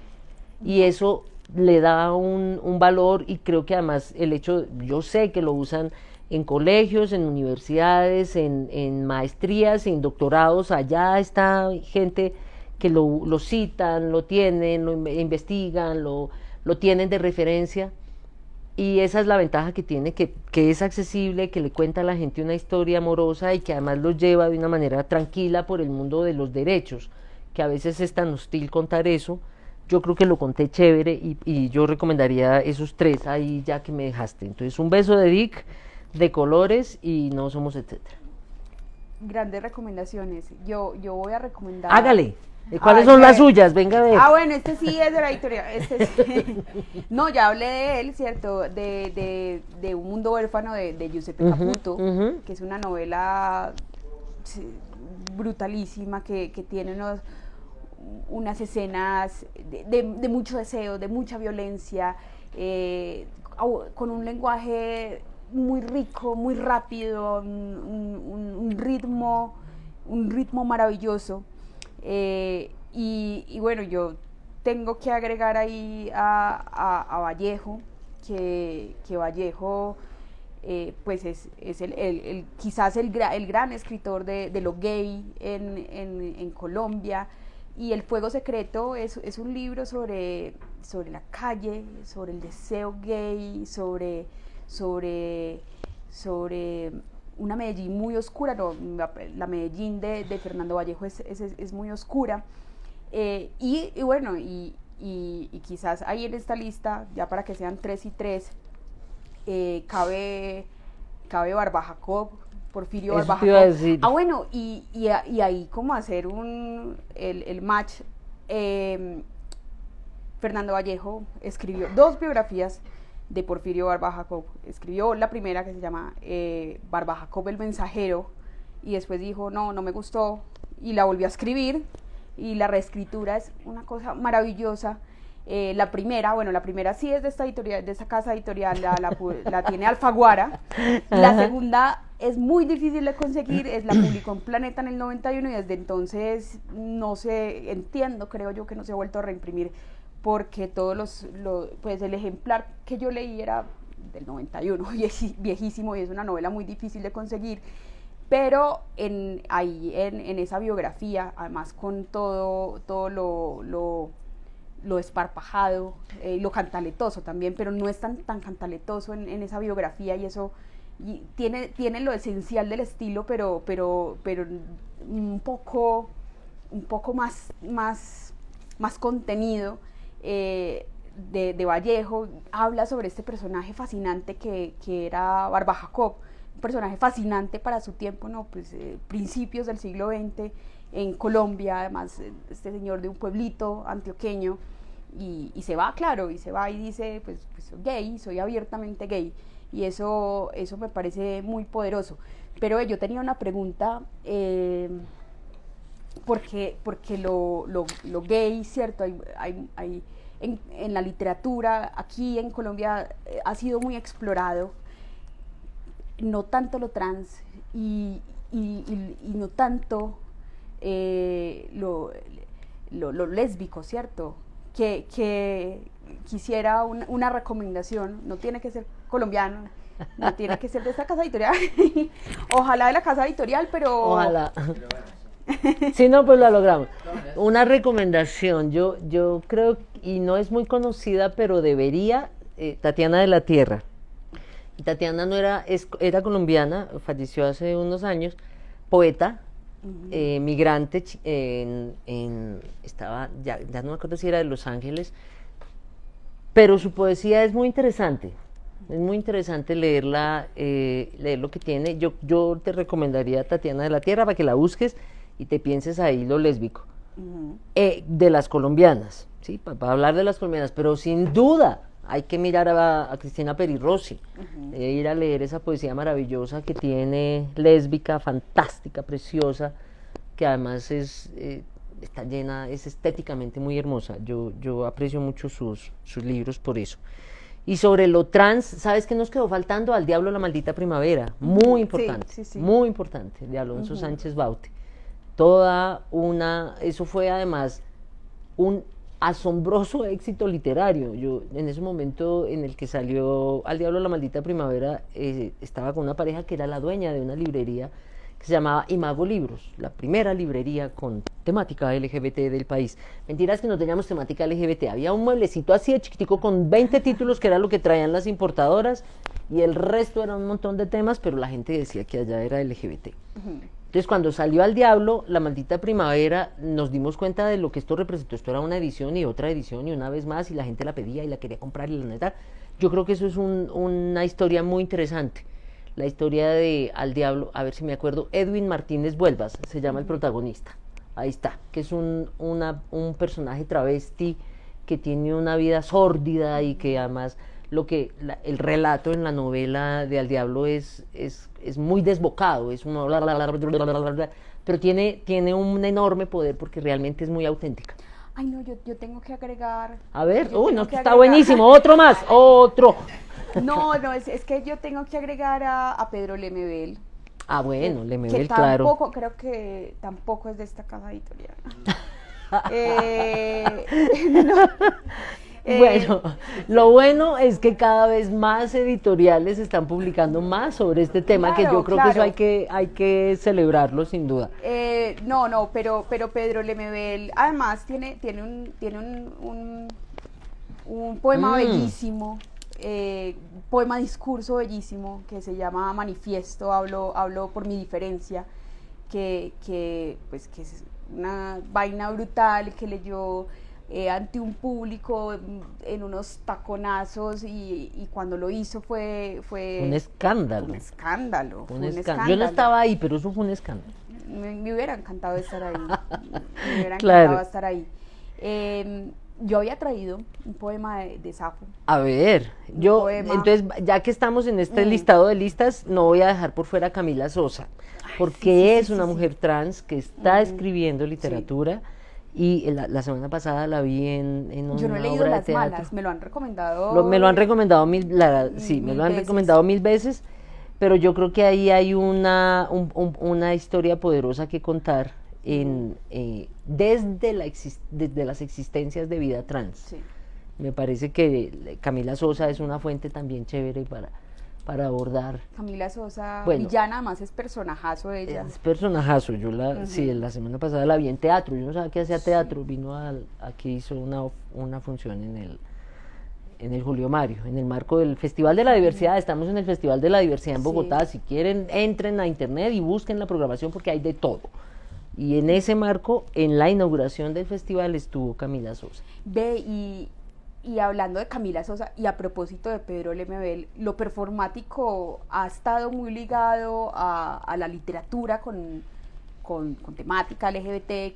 [SPEAKER 2] y eso le da un valor. Y creo que además yo sé que lo usan en colegios, en universidades, en maestrías, en doctorados. Allá está gente que lo citan, lo tienen, lo investigan, lo tienen de referencia, Y esa es la ventaja que tiene, que es accesible, que le cuenta a la gente una historia amorosa y que además los lleva de una manera tranquila por el mundo de los derechos, que a veces es tan hostil contar eso. Yo creo que lo conté chévere y yo recomendaría esos 3 ahí ya que me dejaste. Entonces, Un beso de Dick, De colores y No somos etcétera.
[SPEAKER 3] Grandes recomendaciones. Yo voy a recomendar...
[SPEAKER 2] Hágale. ¿Cuáles son las suyas? Venga a ver.
[SPEAKER 3] Bueno, este sí es de la editorial. No, ya hablé de él, ¿cierto? De Un mundo huérfano de Giuseppe Caputo, que es una novela brutalísima que tiene unas escenas de mucho deseo, de mucha violencia, con un lenguaje muy rico, muy rápido, un ritmo maravilloso. Y bueno, yo tengo que agregar ahí a Vallejo, que Vallejo pues es quizás el gran escritor de lo gay en Colombia. Y El fuego secreto es un libro sobre la calle, sobre el deseo gay, sobre una Medellín muy oscura. No, la Medellín de Fernando Vallejo es muy oscura. Y bueno, y quizás ahí en esta lista, ya para que sean 3 y 3, cabe Barba Jacob, Porfirio Barba Jacob. Bueno, y ahí como hacer el match. Fernando Vallejo escribió 2 biografías de Porfirio Barba Jacob. Escribió la primera, que se llama Barba Jacob el mensajero, y después dijo no me gustó, y la volvió a escribir, y la reescritura es una cosa maravillosa. La primera sí es de esta editorial, de esta casa editorial, la tiene Alfaguara. La segunda es muy difícil de conseguir, la publicó en Planeta en el 91, y desde entonces no sé, creo yo que no se ha vuelto a reimprimir, porque pues el ejemplar que yo leí era del 91, viejísimo, y es una novela muy difícil de conseguir. Pero en esa biografía, además con todo lo esparpajado, lo cantaletoso también, pero no es tan cantaletoso en esa biografía, y eso tiene lo esencial del estilo, pero un poco más contenido. De Vallejo habla sobre este personaje fascinante que era Barba Jacob, un personaje fascinante para su tiempo, ¿no? Pues principios del siglo XX en Colombia, además este señor de un pueblito antioqueño, y se va y dice pues soy gay, soy abiertamente gay, y eso me parece muy poderoso. Pero yo tenía una pregunta, porque lo gay, ¿cierto? Hay en la literatura aquí en Colombia ha sido muy explorado, no tanto lo trans y no tanto lo lésbico, ¿cierto? Que quisiera una recomendación, no tiene que ser colombiano, no tiene que ser de esta casa editorial, ojalá de la casa editorial, pero...
[SPEAKER 2] Ojalá. Si no, pues lo logramos. Una recomendación, yo creo, y no es muy conocida, pero debería, Tatiana de la Tierra. Tatiana era colombiana, falleció hace unos años, poeta, migrante, estaba, ya no me acuerdo si era de Los Ángeles, pero su poesía es muy interesante. Es muy interesante leerla, leer lo que tiene. Yo te recomendaría Tatiana de la Tierra para que la busques y te pienses ahí lo lésbico. De las colombianas, ¿sí? Para hablar de las colombianas, pero sin duda hay que mirar a Cristina Peri Rossi, ir a leer esa poesía maravillosa que tiene, lésbica, fantástica, preciosa, que además está llena, es estéticamente muy hermosa. Yo aprecio mucho sus libros por eso. Y sobre lo trans, ¿sabes qué nos quedó faltando? Al diablo la maldita primavera, muy importante, sí. Muy importante, de Alonso Sánchez Baute. Eso fue además un asombroso éxito literario. Yo en ese momento en el que salió Al diablo la maldita primavera, estaba con una pareja que era la dueña de una librería que se llamaba Imago Libros, la primera librería con temática LGBT del país. Mentiras que no teníamos temática LGBT, había un mueblecito así de chiquitico con 20 títulos que era lo que traían las importadoras y el resto era un montón de temas, pero la gente decía que allá era LGBT. Entonces cuando salió Al Diablo, La Maldita Primavera, nos dimos cuenta de lo que esto representó. Esto era una edición y otra edición y una vez más y la gente la pedía y la quería comprar y la neta, yo creo que eso es una historia muy interesante. La historia de Al Diablo, a ver si me acuerdo, Edwin Martínez Vuelvas, se llama el protagonista. Ahí está, que es un personaje travesti que tiene una vida sórdida y que además el relato en la novela de Al Diablo es muy desbocado, es uno pero tiene un enorme poder porque realmente es muy auténtica.
[SPEAKER 3] Ay, no, yo tengo que agregar.
[SPEAKER 2] A ver,
[SPEAKER 3] yo
[SPEAKER 2] uy,
[SPEAKER 3] tengo
[SPEAKER 2] no,
[SPEAKER 3] que
[SPEAKER 2] está
[SPEAKER 3] agregar-
[SPEAKER 2] buenísimo, otro más, otro.
[SPEAKER 3] No, es que yo tengo que agregar a Pedro Lemebel.
[SPEAKER 2] Ah, bueno,
[SPEAKER 3] que
[SPEAKER 2] Lemebel, claro.
[SPEAKER 3] tampoco, creo que tampoco es de esta casa editorial. No,
[SPEAKER 2] Bueno, lo bueno es que cada vez más editoriales están publicando más sobre este tema, que
[SPEAKER 3] Claro,
[SPEAKER 2] yo creo que eso
[SPEAKER 3] claro.
[SPEAKER 2] hay que celebrarlo sin duda.
[SPEAKER 3] no, pero Pedro Lemebel además tiene un poema bellísimo, poema discurso bellísimo que se llama Manifiesto, hablo por mi diferencia, que es una vaina brutal que leyó ante un público en unos taconazos y cuando lo hizo fue
[SPEAKER 2] Un escándalo.
[SPEAKER 3] un escándalo,
[SPEAKER 2] Un
[SPEAKER 3] fue un
[SPEAKER 2] escándalo. Yo no
[SPEAKER 3] escándalo.
[SPEAKER 2] estaba ahí, pero eso fue un escándalo.
[SPEAKER 3] Me hubiera encantado estar ahí. Me hubiera
[SPEAKER 2] Claro.
[SPEAKER 3] encantado estar ahí. Yo había traído un poema de Safo.
[SPEAKER 2] A ver, yo,
[SPEAKER 3] poema.
[SPEAKER 2] entonces, ya que estamos en este listado de listas, no voy a dejar por fuera a Camila Sosa, porque es una mujer trans que está escribiendo literatura y la semana pasada la vi en una
[SPEAKER 3] Yo no he leído
[SPEAKER 2] obra de
[SPEAKER 3] Las
[SPEAKER 2] teatro.
[SPEAKER 3] Malas, me lo han recomendado.
[SPEAKER 2] Me lo han recomendado sí, me
[SPEAKER 3] mil
[SPEAKER 2] lo han
[SPEAKER 3] veces.
[SPEAKER 2] recomendado 1000 veces, pero yo creo que ahí hay una historia poderosa que contar desde las existencias de vida trans.
[SPEAKER 3] Sí.
[SPEAKER 2] Me parece que Camila Sosa es una fuente también chévere para abordar.
[SPEAKER 3] Camila Sosa,
[SPEAKER 2] Bueno.
[SPEAKER 3] villana, además es personajazo ella.
[SPEAKER 2] Es personajazo. Yo sí, la semana pasada la vi en teatro. Yo no sabía que hacía teatro. Vino aquí hizo una función en el Julio Mario, en el marco del Festival de la Diversidad. Estamos en el Festival de la Diversidad en
[SPEAKER 3] Sí.
[SPEAKER 2] Bogotá. Si quieren, entren a internet y busquen la programación porque hay de todo. Y en ese marco, en la inauguración del festival, estuvo Camila Sosa.
[SPEAKER 3] Ve, y hablando de Camila Sosa, y a propósito de Pedro Lemebel, lo performático ha estado muy ligado a la literatura con temática LGBT,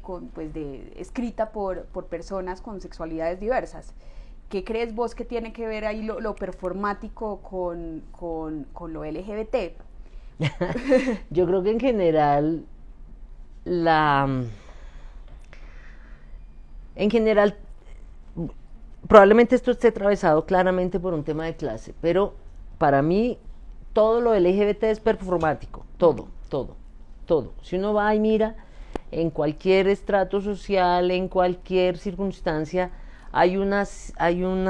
[SPEAKER 3] escrita por personas con sexualidades diversas. ¿Qué crees vos que tiene que ver ahí lo performático con lo LGBT?
[SPEAKER 2] Yo creo que en general probablemente esto esté atravesado claramente por un tema de clase, pero para mí todo lo LGBT es performático, todo. Si uno va y mira en cualquier estrato social, en cualquier circunstancia, hay una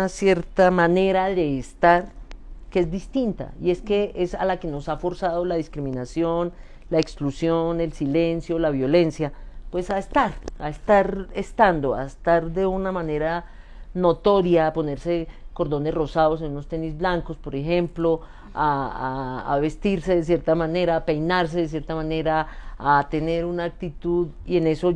[SPEAKER 2] cierta manera de estar que es distinta, y es que es a la que nos ha forzado la discriminación, la exclusión, el silencio, la violencia, pues a estar de una manera notoria, a ponerse cordones rosados en unos tenis blancos, por ejemplo, a vestirse de cierta manera, a peinarse de cierta manera, a tener una actitud, y en eso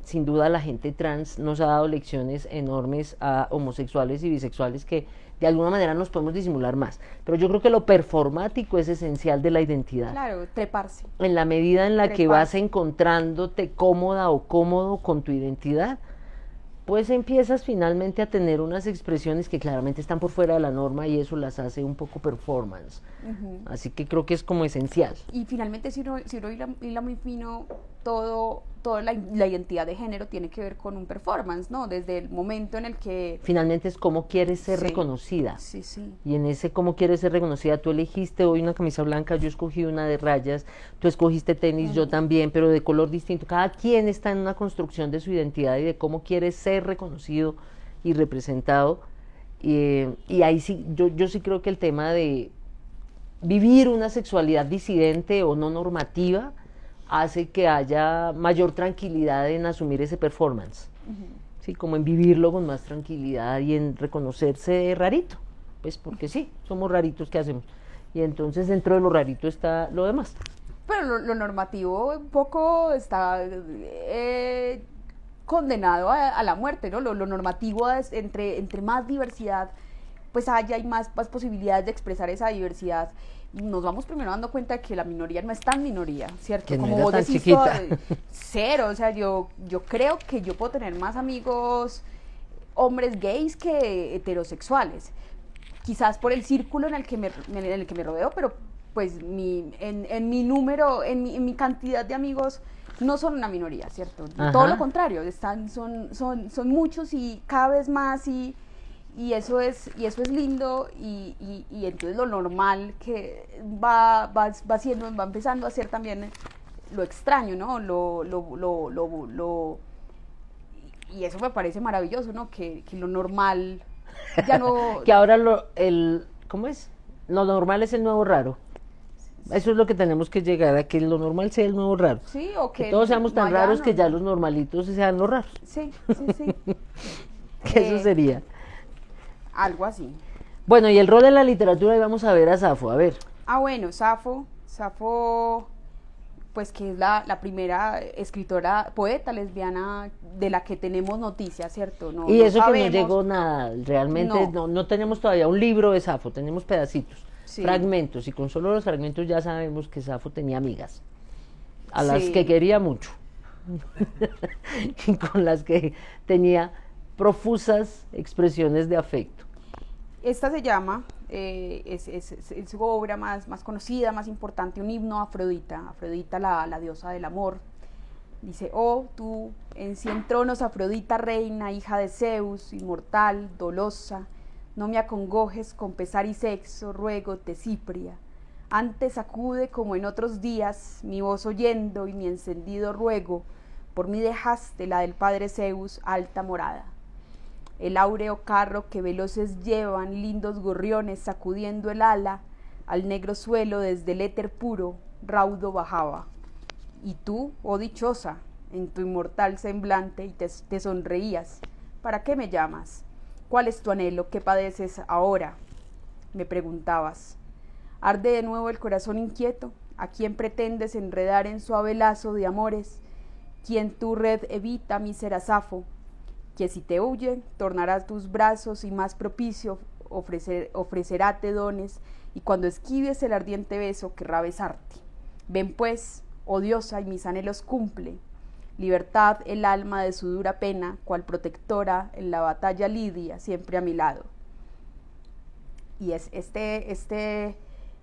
[SPEAKER 2] sin duda la gente trans nos ha dado lecciones enormes a homosexuales y bisexuales que de alguna manera nos podemos disimular más, pero yo creo que lo performático es esencial de la identidad.
[SPEAKER 3] Claro, treparse.
[SPEAKER 2] En la medida en la que vas
[SPEAKER 3] Treparse.
[SPEAKER 2] encontrándote cómoda o cómodo con tu identidad, pues empiezas finalmente a tener unas expresiones que claramente están por fuera de la norma y eso las hace un poco performance. Así que creo que es como esencial.
[SPEAKER 3] Y finalmente, si uno hila muy fino, toda la identidad de género tiene que ver con un performance, ¿no? Desde el momento en el que...
[SPEAKER 2] Finalmente es cómo quieres ser
[SPEAKER 3] Sí.
[SPEAKER 2] reconocida.
[SPEAKER 3] Sí.
[SPEAKER 2] Y en ese cómo quieres ser reconocida, tú elegiste hoy una camisa blanca, yo escogí una de rayas, tú escogiste tenis, yo también, pero de color distinto. Cada quien está en una construcción de su identidad y de cómo quiere ser reconocido y representado. Y ahí sí, yo sí creo que el tema de vivir una sexualidad disidente o no normativa, hace que haya mayor tranquilidad en asumir ese performance, ¿sí? Como en vivirlo con más tranquilidad y en reconocerse rarito, pues porque sí, somos raritos, ¿qué hacemos? Y entonces dentro de lo rarito está lo demás.
[SPEAKER 3] Pero lo normativo un poco está condenado a la muerte, ¿no? Lo normativo es entre más diversidad, pues hay más posibilidades de expresar esa diversidad. Nos vamos primero dando cuenta de que la minoría no es tan minoría, ¿cierto?
[SPEAKER 2] Que no
[SPEAKER 3] Como
[SPEAKER 2] era
[SPEAKER 3] vos
[SPEAKER 2] tan
[SPEAKER 3] decís,
[SPEAKER 2] chiquita.
[SPEAKER 3] Cero, o sea, yo creo que yo puedo tener más amigos hombres gays que heterosexuales, quizás por el círculo en el que me rodeo, pero pues en mi número, en mi cantidad de amigos no son una minoría, ¿cierto?
[SPEAKER 2] Ajá.
[SPEAKER 3] Todo lo contrario, son muchos y cada vez más y eso es lindo y entonces lo normal que va empezando a ser también lo extraño, ¿no? Y eso me parece maravilloso, ¿no? Que lo normal ya no...
[SPEAKER 2] Que ahora ¿cómo es? Lo normal es el nuevo raro. Eso es lo que tenemos que llegar, a que lo normal sea el nuevo raro.
[SPEAKER 3] Sí, o
[SPEAKER 2] que todos seamos tan raros que ya los normalitos sean los raros.
[SPEAKER 3] Sí.
[SPEAKER 2] Que eso sería.
[SPEAKER 3] Algo así.
[SPEAKER 2] Bueno, y el rol de la literatura, y vamos a ver a Safo, a ver.
[SPEAKER 3] Bueno, Safo, pues que es la primera escritora, poeta lesbiana de la que tenemos noticias, ¿cierto? No,
[SPEAKER 2] y eso
[SPEAKER 3] sabemos.
[SPEAKER 2] que no llegó nada, realmente no tenemos todavía un libro de Safo, tenemos pedacitos, fragmentos, y con solo los fragmentos ya sabemos que Safo tenía amigas, a las que quería mucho, y con las que tenía profusas expresiones de afecto.
[SPEAKER 3] Esta se llama, es su obra más conocida, más importante, un himno a Afrodita, la diosa del amor. Dice: oh, tú, en 100 tronos, Afrodita reina, hija de Zeus, inmortal, dolosa, no me acongojes con pesar y sexo, ruégote, Cipria. Antes acude como en otros días, mi voz oyendo y mi encendido ruego, por mí dejaste la del padre Zeus, alta morada. El áureo carro que veloces llevan lindos gorriones sacudiendo el ala, al negro suelo desde el éter puro, raudo bajaba. Y tú, oh dichosa, en tu inmortal semblante y te sonreías. ¿Para qué me llamas? ¿Cuál es tu anhelo? ¿Qué padeces ahora? Me preguntabas. ¿Arde de nuevo el corazón inquieto? ¿A quién pretendes enredar en suave lazo de amores? ¿Quién tu red evita, mísera Safo? Que si te huye, tornarás tus brazos y más propicio ofreceráte dones, y cuando esquives el ardiente beso querrá besarte. Ven pues, oh diosa, y mis anhelos cumple. Libertad el alma de su dura pena, cual protectora en la batalla lidia, siempre a mi lado. Y es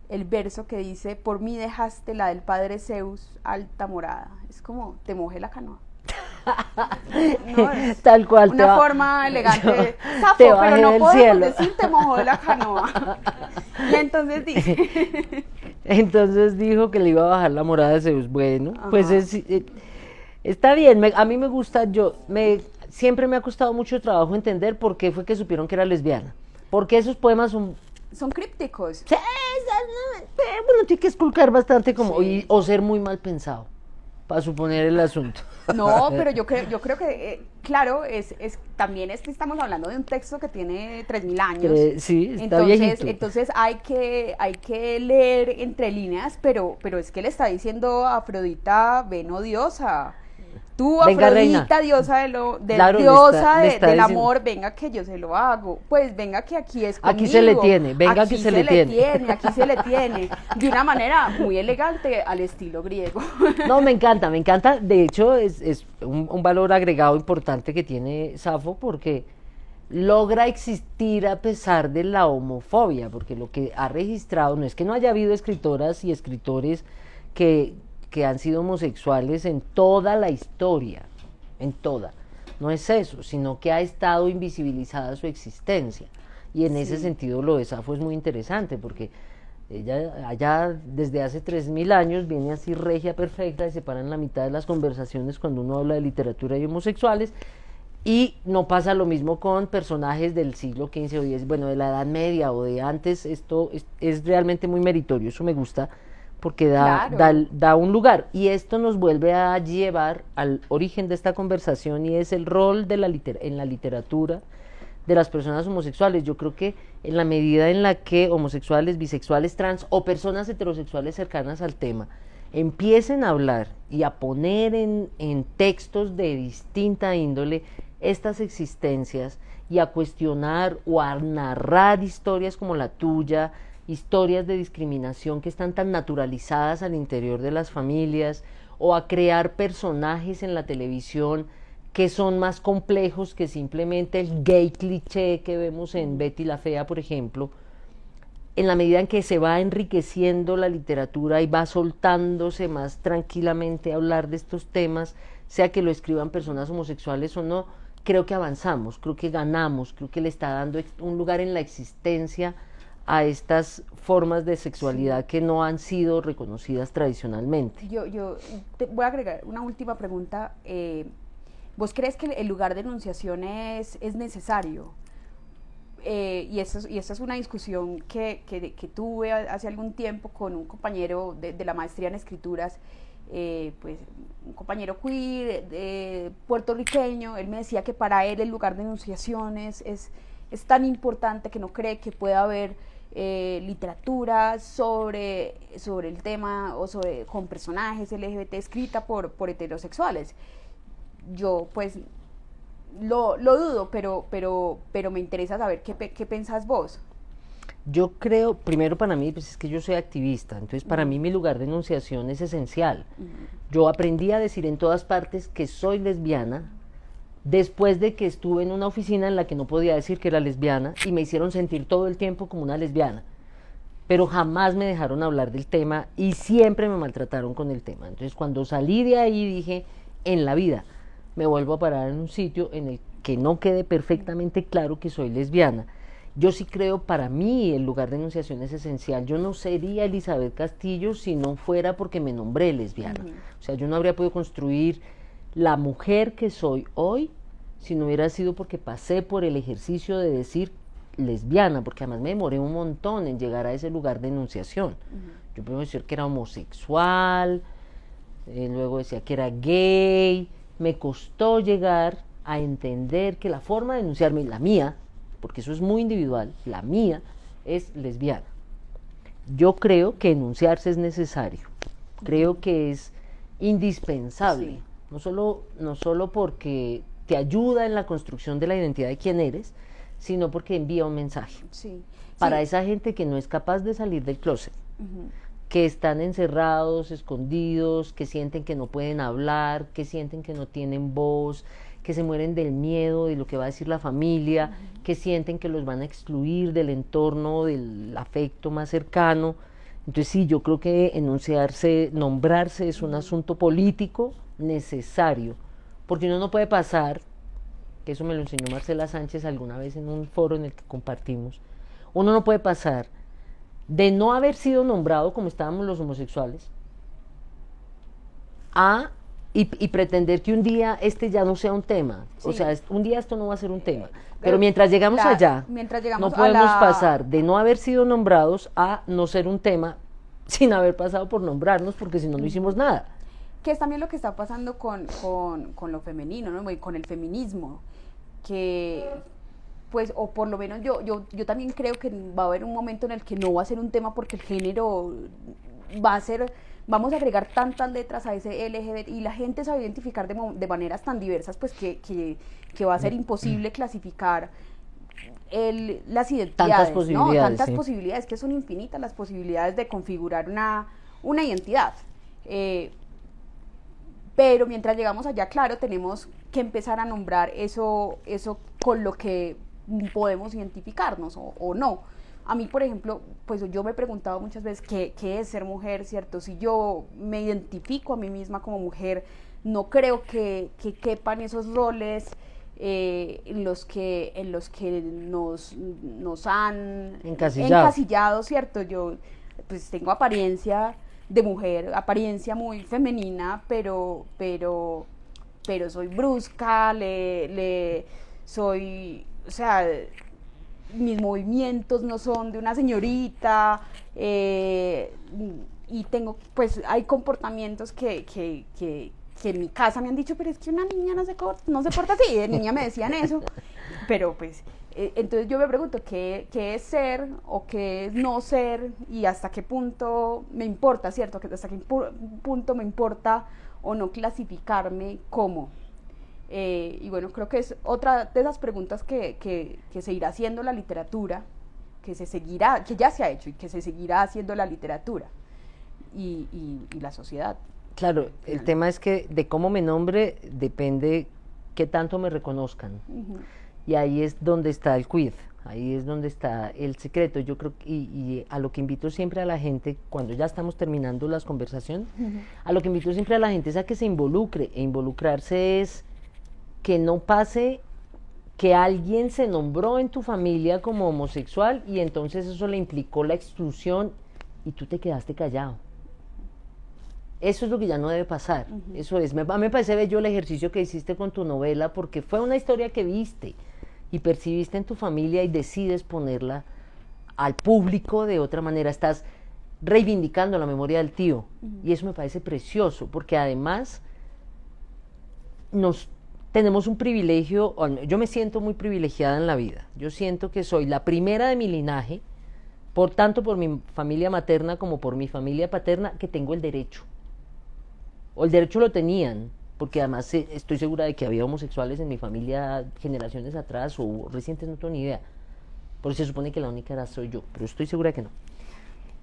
[SPEAKER 3] el verso que dice: por mí dejaste la del padre Zeus, alta morada. Es como, te mojé la canoa. No,
[SPEAKER 2] tal cual,
[SPEAKER 3] una forma elegante, Safo, pero no podemos decir te mojó de la canoa. Y entonces dice
[SPEAKER 2] entonces dijo que le iba a bajar la morada de Zeus. Bueno, pues está bien, a mí me gusta, siempre me ha costado mucho trabajo entender por qué fue que supieron que era lesbiana, porque esos poemas
[SPEAKER 3] son crípticos.
[SPEAKER 2] Sí, bueno, tiene que esculcar bastante como, o ser muy mal pensado para suponer el asunto.
[SPEAKER 3] No, pero yo creo que, claro, también estamos hablando de un texto que tiene 3000 años.
[SPEAKER 2] Sí, está viejito.
[SPEAKER 3] Entonces hay que leer entre líneas, pero es que le está diciendo a Afrodita: ven, oh diosa. Tú, venga, Afrodita, reina, diosa del amor, venga que yo se lo hago. Pues venga que aquí es conmigo.
[SPEAKER 2] Aquí se le tiene, venga
[SPEAKER 3] aquí
[SPEAKER 2] que se le tiene.
[SPEAKER 3] Aquí se le tiene. De una manera muy elegante al estilo griego.
[SPEAKER 2] No, me encanta. De hecho, es un valor agregado importante que tiene Safo, porque logra existir a pesar de la homofobia, porque lo que ha registrado no es que no haya habido escritoras y escritores que han sido homosexuales en toda la historia, en toda. No es eso, sino que ha estado invisibilizada su existencia. Y en ese sentido lo de Safo es muy interesante, porque ella allá desde hace 3000 años viene así regia, perfecta, y se para en la mitad de las conversaciones cuando uno habla de literatura y homosexuales, y no pasa lo mismo con personajes del siglo XV o X, bueno, de la Edad Media o de antes. Esto es realmente muy meritorio, eso me gusta, porque
[SPEAKER 3] Claro.
[SPEAKER 2] da un lugar. Y esto nos vuelve a llevar al origen de esta conversación, y es el rol de en la literatura de las personas homosexuales. Yo creo que en la medida en la que homosexuales, bisexuales, trans o personas heterosexuales cercanas al tema empiecen a hablar y a poner en textos de distinta índole estas existencias, y a cuestionar o a narrar historias como la tuya, historias de discriminación que están tan naturalizadas al interior de las familias, o a crear personajes en la televisión que son más complejos que simplemente el gay cliché que vemos en Betty la Fea, por ejemplo. En la medida en que se va enriqueciendo la literatura y va soltándose más tranquilamente a hablar de estos temas, sea que lo escriban personas homosexuales o no, creo que avanzamos, creo que ganamos, creo que le está dando un lugar en la existencia a estas formas de sexualidad que no han sido reconocidas tradicionalmente.
[SPEAKER 3] Yo te voy a agregar una última pregunta. ¿Vos crees que el lugar de enunciación es necesario? Y esta es una discusión que tuve hace algún tiempo con un compañero de la maestría en escrituras, pues un compañero queer, puertorriqueño. Él me decía que para él el lugar de enunciación es tan importante que no cree que pueda haber literatura sobre el tema o con personajes LGBT escrita por heterosexuales. Yo pues lo dudo, pero me interesa saber qué pensás vos.
[SPEAKER 2] Yo creo, primero, para mí, pues es que yo soy activista, entonces para mí mi lugar de enunciación es esencial. Yo aprendí a decir en todas partes que soy lesbiana después de que estuve en una oficina en la que no podía decir que era lesbiana, y me hicieron sentir todo el tiempo como una lesbiana, pero jamás me dejaron hablar del tema y siempre me maltrataron con el tema. Entonces cuando salí de ahí dije, en la vida me vuelvo a parar en un sitio en el que no quede perfectamente claro que soy lesbiana. Yo sí creo, para mí el lugar de enunciación es esencial. Yo no sería Elizabeth Castillo si no fuera porque me nombré lesbiana. O sea, yo no habría podido construir la mujer que soy hoy si no hubiera sido porque pasé por el ejercicio de decir lesbiana, porque además me demoré un montón en llegar a ese lugar de enunciación. Yo primero decía que era homosexual, luego decía que era gay. Me costó llegar a entender que la forma de enunciarme, la mía, porque eso es muy individual, la mía es lesbiana. Yo creo que enunciarse es necesario, creo que es indispensable, sí. no solo porque te ayuda en la construcción de la identidad de quién eres, sino porque envía un mensaje para esa gente que no es capaz de salir del closet, que están encerrados, escondidos, que sienten que no pueden hablar, que sienten que no tienen voz, que se mueren del miedo de lo que va a decir la familia, que sienten que los van a excluir del entorno, del afecto más cercano. Entonces sí, yo creo que enunciarse, nombrarse es un asunto político necesario, porque uno no puede pasar, que eso me lo enseñó Marcela Sánchez alguna vez en un foro en el que compartimos, uno no puede pasar de no haber sido nombrado como estábamos los homosexuales y pretender que un día este ya no sea un tema. O sea, un día esto no va a ser un tema, pero mientras llegamos allá, no podemos pasar de no haber sido nombrados a no ser un tema sin haber pasado por nombrarnos, porque si no, no hicimos nada.
[SPEAKER 3] Que es también lo que está pasando con lo femenino, ¿no? Y con el feminismo, que pues, o por lo menos yo también creo que va a haber un momento en el que no va a ser un tema, porque el género va a ser, vamos a agregar tantas letras a ese LGBT y la gente se va a identificar de maneras tan diversas, pues que va a ser imposible clasificar las identidades,
[SPEAKER 2] tantas posibilidades,
[SPEAKER 3] ¿no? Tantas posibilidades, que son infinitas las posibilidades de configurar una identidad. Pero mientras llegamos allá, claro, tenemos que empezar a nombrar eso con lo que podemos identificarnos o no. A mí, por ejemplo, pues yo me he preguntado muchas veces qué es ser mujer, ¿cierto? Si yo me identifico a mí misma como mujer, no creo que quepan esos roles en los que nos han encasillado, ¿cierto? Yo pues tengo apariencia de mujer, apariencia muy femenina, pero soy brusca, soy, o sea, mis movimientos no son de una señorita, y tengo, pues hay comportamientos que en mi casa me han dicho, pero es que una niña no se porta así, de niña me decían eso, pero pues, entonces yo me pregunto, ¿qué es ser o qué es no ser y hasta qué punto me importa, ¿cierto? Hasta qué punto me importa o no clasificarme como. Y bueno, creo que es otra de esas preguntas que se irá haciendo la literatura, que ya se ha hecho y que se seguirá haciendo la literatura y la sociedad.
[SPEAKER 2] Claro, el tema es que de cómo me nombre depende qué tanto me reconozcan.
[SPEAKER 3] Uh-huh.
[SPEAKER 2] Y ahí es donde está el quid, ahí es donde está el secreto. Yo creo que, y a lo que invito siempre a la gente, cuando ya estamos terminando las conversaciones, uh-huh, a lo que invito siempre a la gente es a que se involucre, e involucrarse es que no pase que alguien se nombró en tu familia como homosexual y entonces eso le implicó la exclusión y tú te quedaste callado. Eso es lo que ya no debe pasar. Uh-huh. Eso es, me parece bello el ejercicio que hiciste con tu novela, porque fue una historia que viste y percibiste en tu familia y decides ponerla al público de otra manera. Estás reivindicando la memoria del tío. Uh-huh. Y eso me parece precioso, porque además tenemos un privilegio, yo me siento muy privilegiada en la vida. Yo siento que soy la primera de mi linaje, tanto por mi familia materna como por mi familia paterna, que tengo el derecho. O el derecho lo tenían, porque además estoy segura de que había homosexuales en mi familia generaciones atrás o recientes, no tengo ni idea. Por eso se supone que la única soy yo, pero estoy segura que no.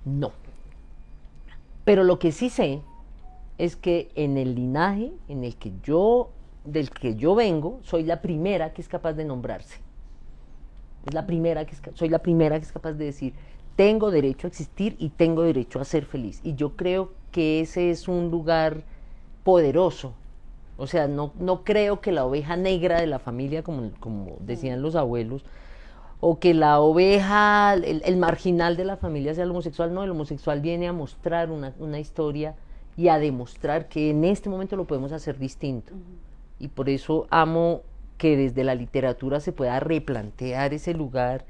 [SPEAKER 2] No. Pero lo que sí sé es que en el linaje del que yo vengo, soy la primera que es capaz de nombrarse. Soy la primera que es capaz de decir, tengo derecho a existir y tengo derecho a ser feliz. Y yo creo que ese es un lugar poderoso. O sea, no creo que la oveja negra de la familia, como decían los abuelos, o que la oveja, el marginal de la familia sea el homosexual. No, el homosexual viene a mostrar una historia y a demostrar que en este momento lo podemos hacer distinto. Uh-huh. Y por eso amo que desde la literatura se pueda replantear ese lugar,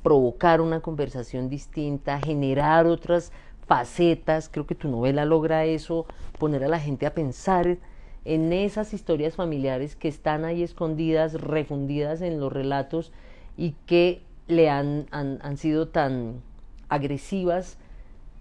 [SPEAKER 2] provocar una conversación distinta, generar otras facetas. Creo que tu novela logra eso, poner a la gente a pensar en esas historias familiares que están ahí escondidas, refundidas en los relatos y que le han sido tan agresivas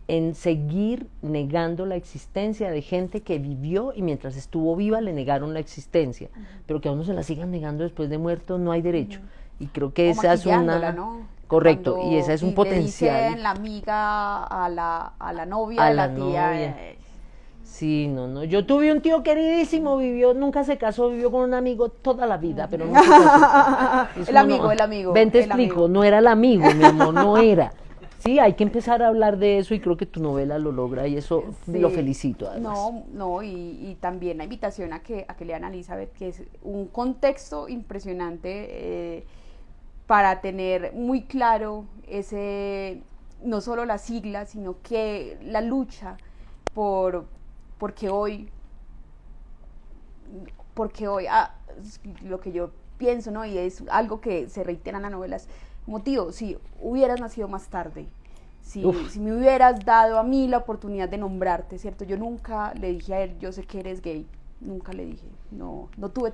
[SPEAKER 2] en seguir negando la existencia de gente que vivió y mientras estuvo viva le negaron la existencia, uh-huh, pero que a uno se la sigan negando después de muerto no hay derecho. Uh-huh. Y creo que esa es una...
[SPEAKER 3] ¿no?
[SPEAKER 2] Correcto,
[SPEAKER 3] Cuando,
[SPEAKER 2] y esa es un potencial.
[SPEAKER 3] Le dicen la amiga a la novia
[SPEAKER 2] a
[SPEAKER 3] de
[SPEAKER 2] la
[SPEAKER 3] la tía.
[SPEAKER 2] Novia. Sí, no. Yo tuve un tío queridísimo, nunca se casó, vivió con un amigo toda la vida, pero no se casó.
[SPEAKER 3] El amigo.
[SPEAKER 2] Ven, te explico, no era el amigo, mi amor, no era. Sí, hay que empezar a hablar de eso y creo que tu novela lo logra y eso sí, lo felicito además.
[SPEAKER 3] Y también la invitación a que lean a Elizabeth, que es un contexto impresionante para tener muy claro no solo las siglas, sino que la lucha porque hoy lo que yo pienso, ¿no? Y es algo que se reitera en la novela, es como, tío, si hubieras nacido más tarde, si me hubieras dado a mí la oportunidad de nombrarte, ¿cierto? Yo nunca le dije a él, yo sé que eres gay, nunca le dije, no tuve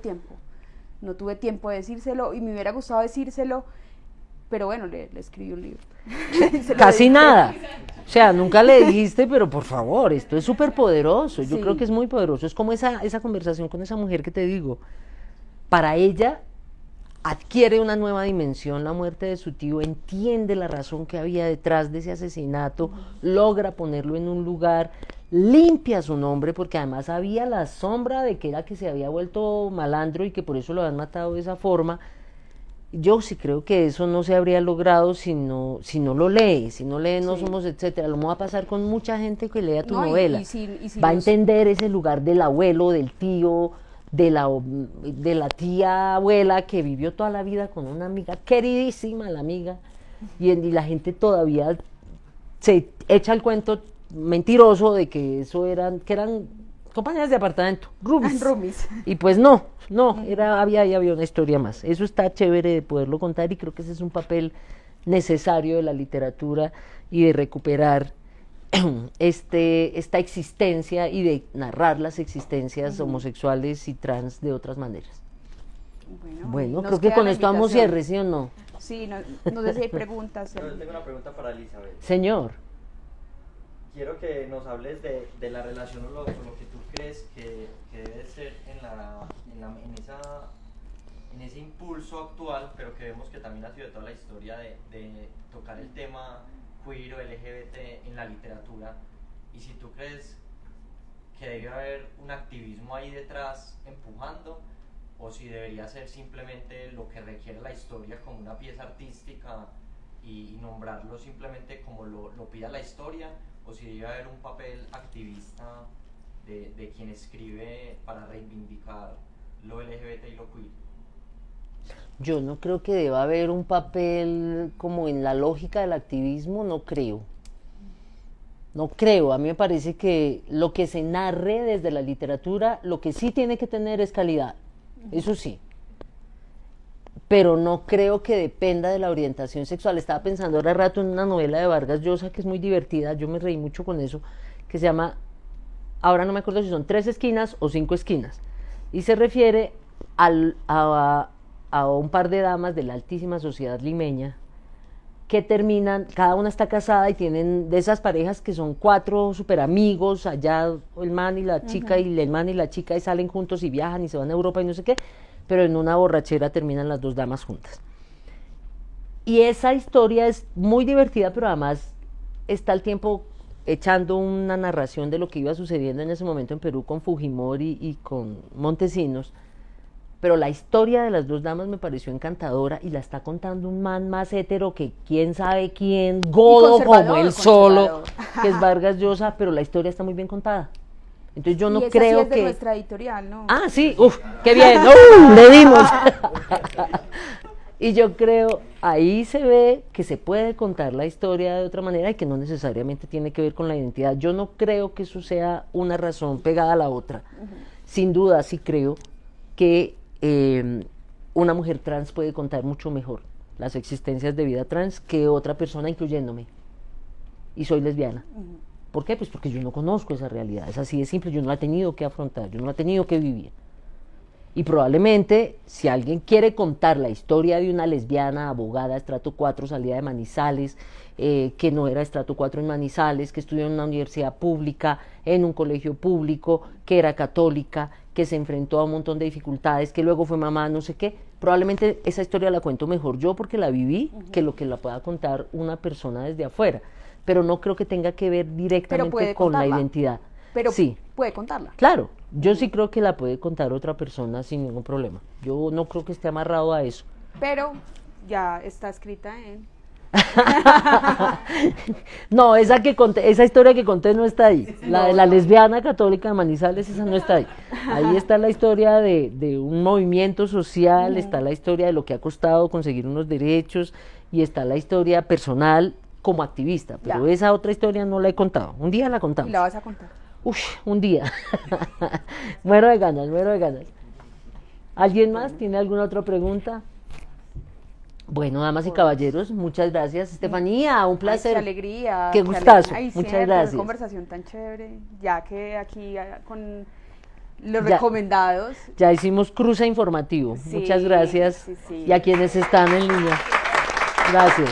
[SPEAKER 3] tiempo de decírselo y me hubiera gustado decírselo, pero bueno, le escribí un libro.
[SPEAKER 2] Casi nada. O sea, nunca le dijiste, pero por favor, esto es súper poderoso. Yo creo que es muy poderoso. Es como esa conversación con esa mujer que te digo. Para ella adquiere una nueva dimensión la muerte de su tío, entiende la razón que había detrás de ese asesinato, logra ponerlo en un lugar, limpia su nombre, porque además había la sombra de que era que se había vuelto malandro y que por eso lo habían matado de esa forma. Yo sí creo que eso no se habría logrado si no lo lee, No Somos, etcétera. Lo va a pasar con mucha gente que lea tu novela. Va a entender ese lugar del abuelo, del tío, de la tía abuela que vivió toda la vida con una amiga queridísima, la amiga, y la gente todavía se echa el cuento mentiroso de que que eran compañeras de apartamento, roomies. Y pues no, había una historia más. Eso está chévere de poderlo contar y creo que ese es un papel necesario de la literatura y de recuperar esta existencia y de narrar las existencias homosexuales y trans de otras maneras. Bueno,
[SPEAKER 3] nos
[SPEAKER 2] creo que
[SPEAKER 3] queda
[SPEAKER 2] con
[SPEAKER 3] la
[SPEAKER 2] esto damos
[SPEAKER 3] invitación.
[SPEAKER 2] cierre, ¿sí o no?
[SPEAKER 3] Sí, no sé si hay preguntas.
[SPEAKER 4] Yo tengo una pregunta para Elizabeth.
[SPEAKER 2] Señor.
[SPEAKER 4] Quiero que nos hables de la relación o lo que tú crees que debe ser en ese impulso actual, pero que vemos que también ha sido toda la historia de tocar el tema queer o LGBT en la literatura, y si tú crees que debe haber un activismo ahí detrás empujando, o si debería ser simplemente lo que requiere la historia como una pieza artística y nombrarlo simplemente como lo pida la historia, o si debe haber un papel activista de quien escribe para reivindicar lo LGBT y lo queer.
[SPEAKER 2] Yo no creo que deba haber un papel como en la lógica del activismo, no creo. No creo, a mí me parece que lo que se narre desde la literatura, lo que sí tiene que tener es calidad, eso sí. Pero no creo que dependa de la orientación sexual. Estaba pensando ahora rato en una novela de Vargas Llosa que es muy divertida, yo me reí mucho con eso, que se llama, ahora no me acuerdo si son 3 esquinas o 5 esquinas, y se refiere a un par de damas de la altísima sociedad limeña que terminan, cada una está casada y tienen de esas parejas que son 4 super amigos, allá el man y la chica, y el man y la chica y salen juntos y viajan y se van a Europa y no sé qué, pero en una borrachera terminan las 2 damas juntas. Y esa historia es muy divertida, pero además está al tiempo echando una narración de lo que iba sucediendo en ese momento en Perú con Fujimori y con Montesinos. Pero la historia de las 2 damas me pareció encantadora y la está contando un man más hétero que quién sabe quién, godo como él solo, que es Vargas Llosa, pero la historia está muy bien contada. Entonces yo no
[SPEAKER 3] y esa
[SPEAKER 2] creo
[SPEAKER 3] sí es de
[SPEAKER 2] que...
[SPEAKER 3] nuestra editorial, ¿no?
[SPEAKER 2] Ah, sí, qué bien, le dimos. Y yo creo, ahí se ve que se puede contar la historia de otra manera y que no necesariamente tiene que ver con la identidad. Yo no creo que eso sea una razón pegada a la otra. Sin duda sí creo que una mujer trans puede contar mucho mejor las existencias de vida trans que otra persona, incluyéndome. Y soy lesbiana. ¿Por qué? Pues porque yo no conozco esa realidad, es así de simple, yo no la he tenido que afrontar, yo no la he tenido que vivir. Y probablemente, si alguien quiere contar la historia de una lesbiana, abogada, estrato 4, salida de Manizales, que no era estrato 4 en Manizales, que estudió en una universidad pública, en un colegio público, que era católica, que se enfrentó a un montón de dificultades, que luego fue mamá, no sé qué, probablemente esa historia la cuento mejor yo porque la viví, que lo que la pueda contar una persona desde afuera. Pero no creo que tenga que ver directamente con la identidad.
[SPEAKER 3] Pero
[SPEAKER 2] sí,
[SPEAKER 3] puede contarla.
[SPEAKER 2] Claro, yo sí creo que la puede contar otra persona sin ningún problema. Yo no creo que esté amarrado a eso.
[SPEAKER 3] Pero ya está escrita en...
[SPEAKER 2] No, esa historia que conté no está ahí. La de la lesbiana católica de Manizales, esa no está ahí. Ahí está la historia de un movimiento social, está la historia de lo que ha costado conseguir unos derechos y está la historia personal como activista, pero esa otra historia no la he contado. Un día la contamos.
[SPEAKER 3] ¿Y la vas a contar?
[SPEAKER 2] Un día. Muero de ganas. ¿Alguien más tiene alguna otra pregunta? Bueno, damas y caballeros, muchas gracias. Estefanía, un placer.
[SPEAKER 3] Qué alegría.
[SPEAKER 2] Qué gustazo.
[SPEAKER 3] Muchas gracias. Qué conversación tan chévere. Ya que aquí con los recomendados.
[SPEAKER 2] Ya hicimos cruce informativo.
[SPEAKER 3] Sí,
[SPEAKER 2] muchas gracias.
[SPEAKER 3] Sí.
[SPEAKER 2] Y a quienes están en línea. Gracias.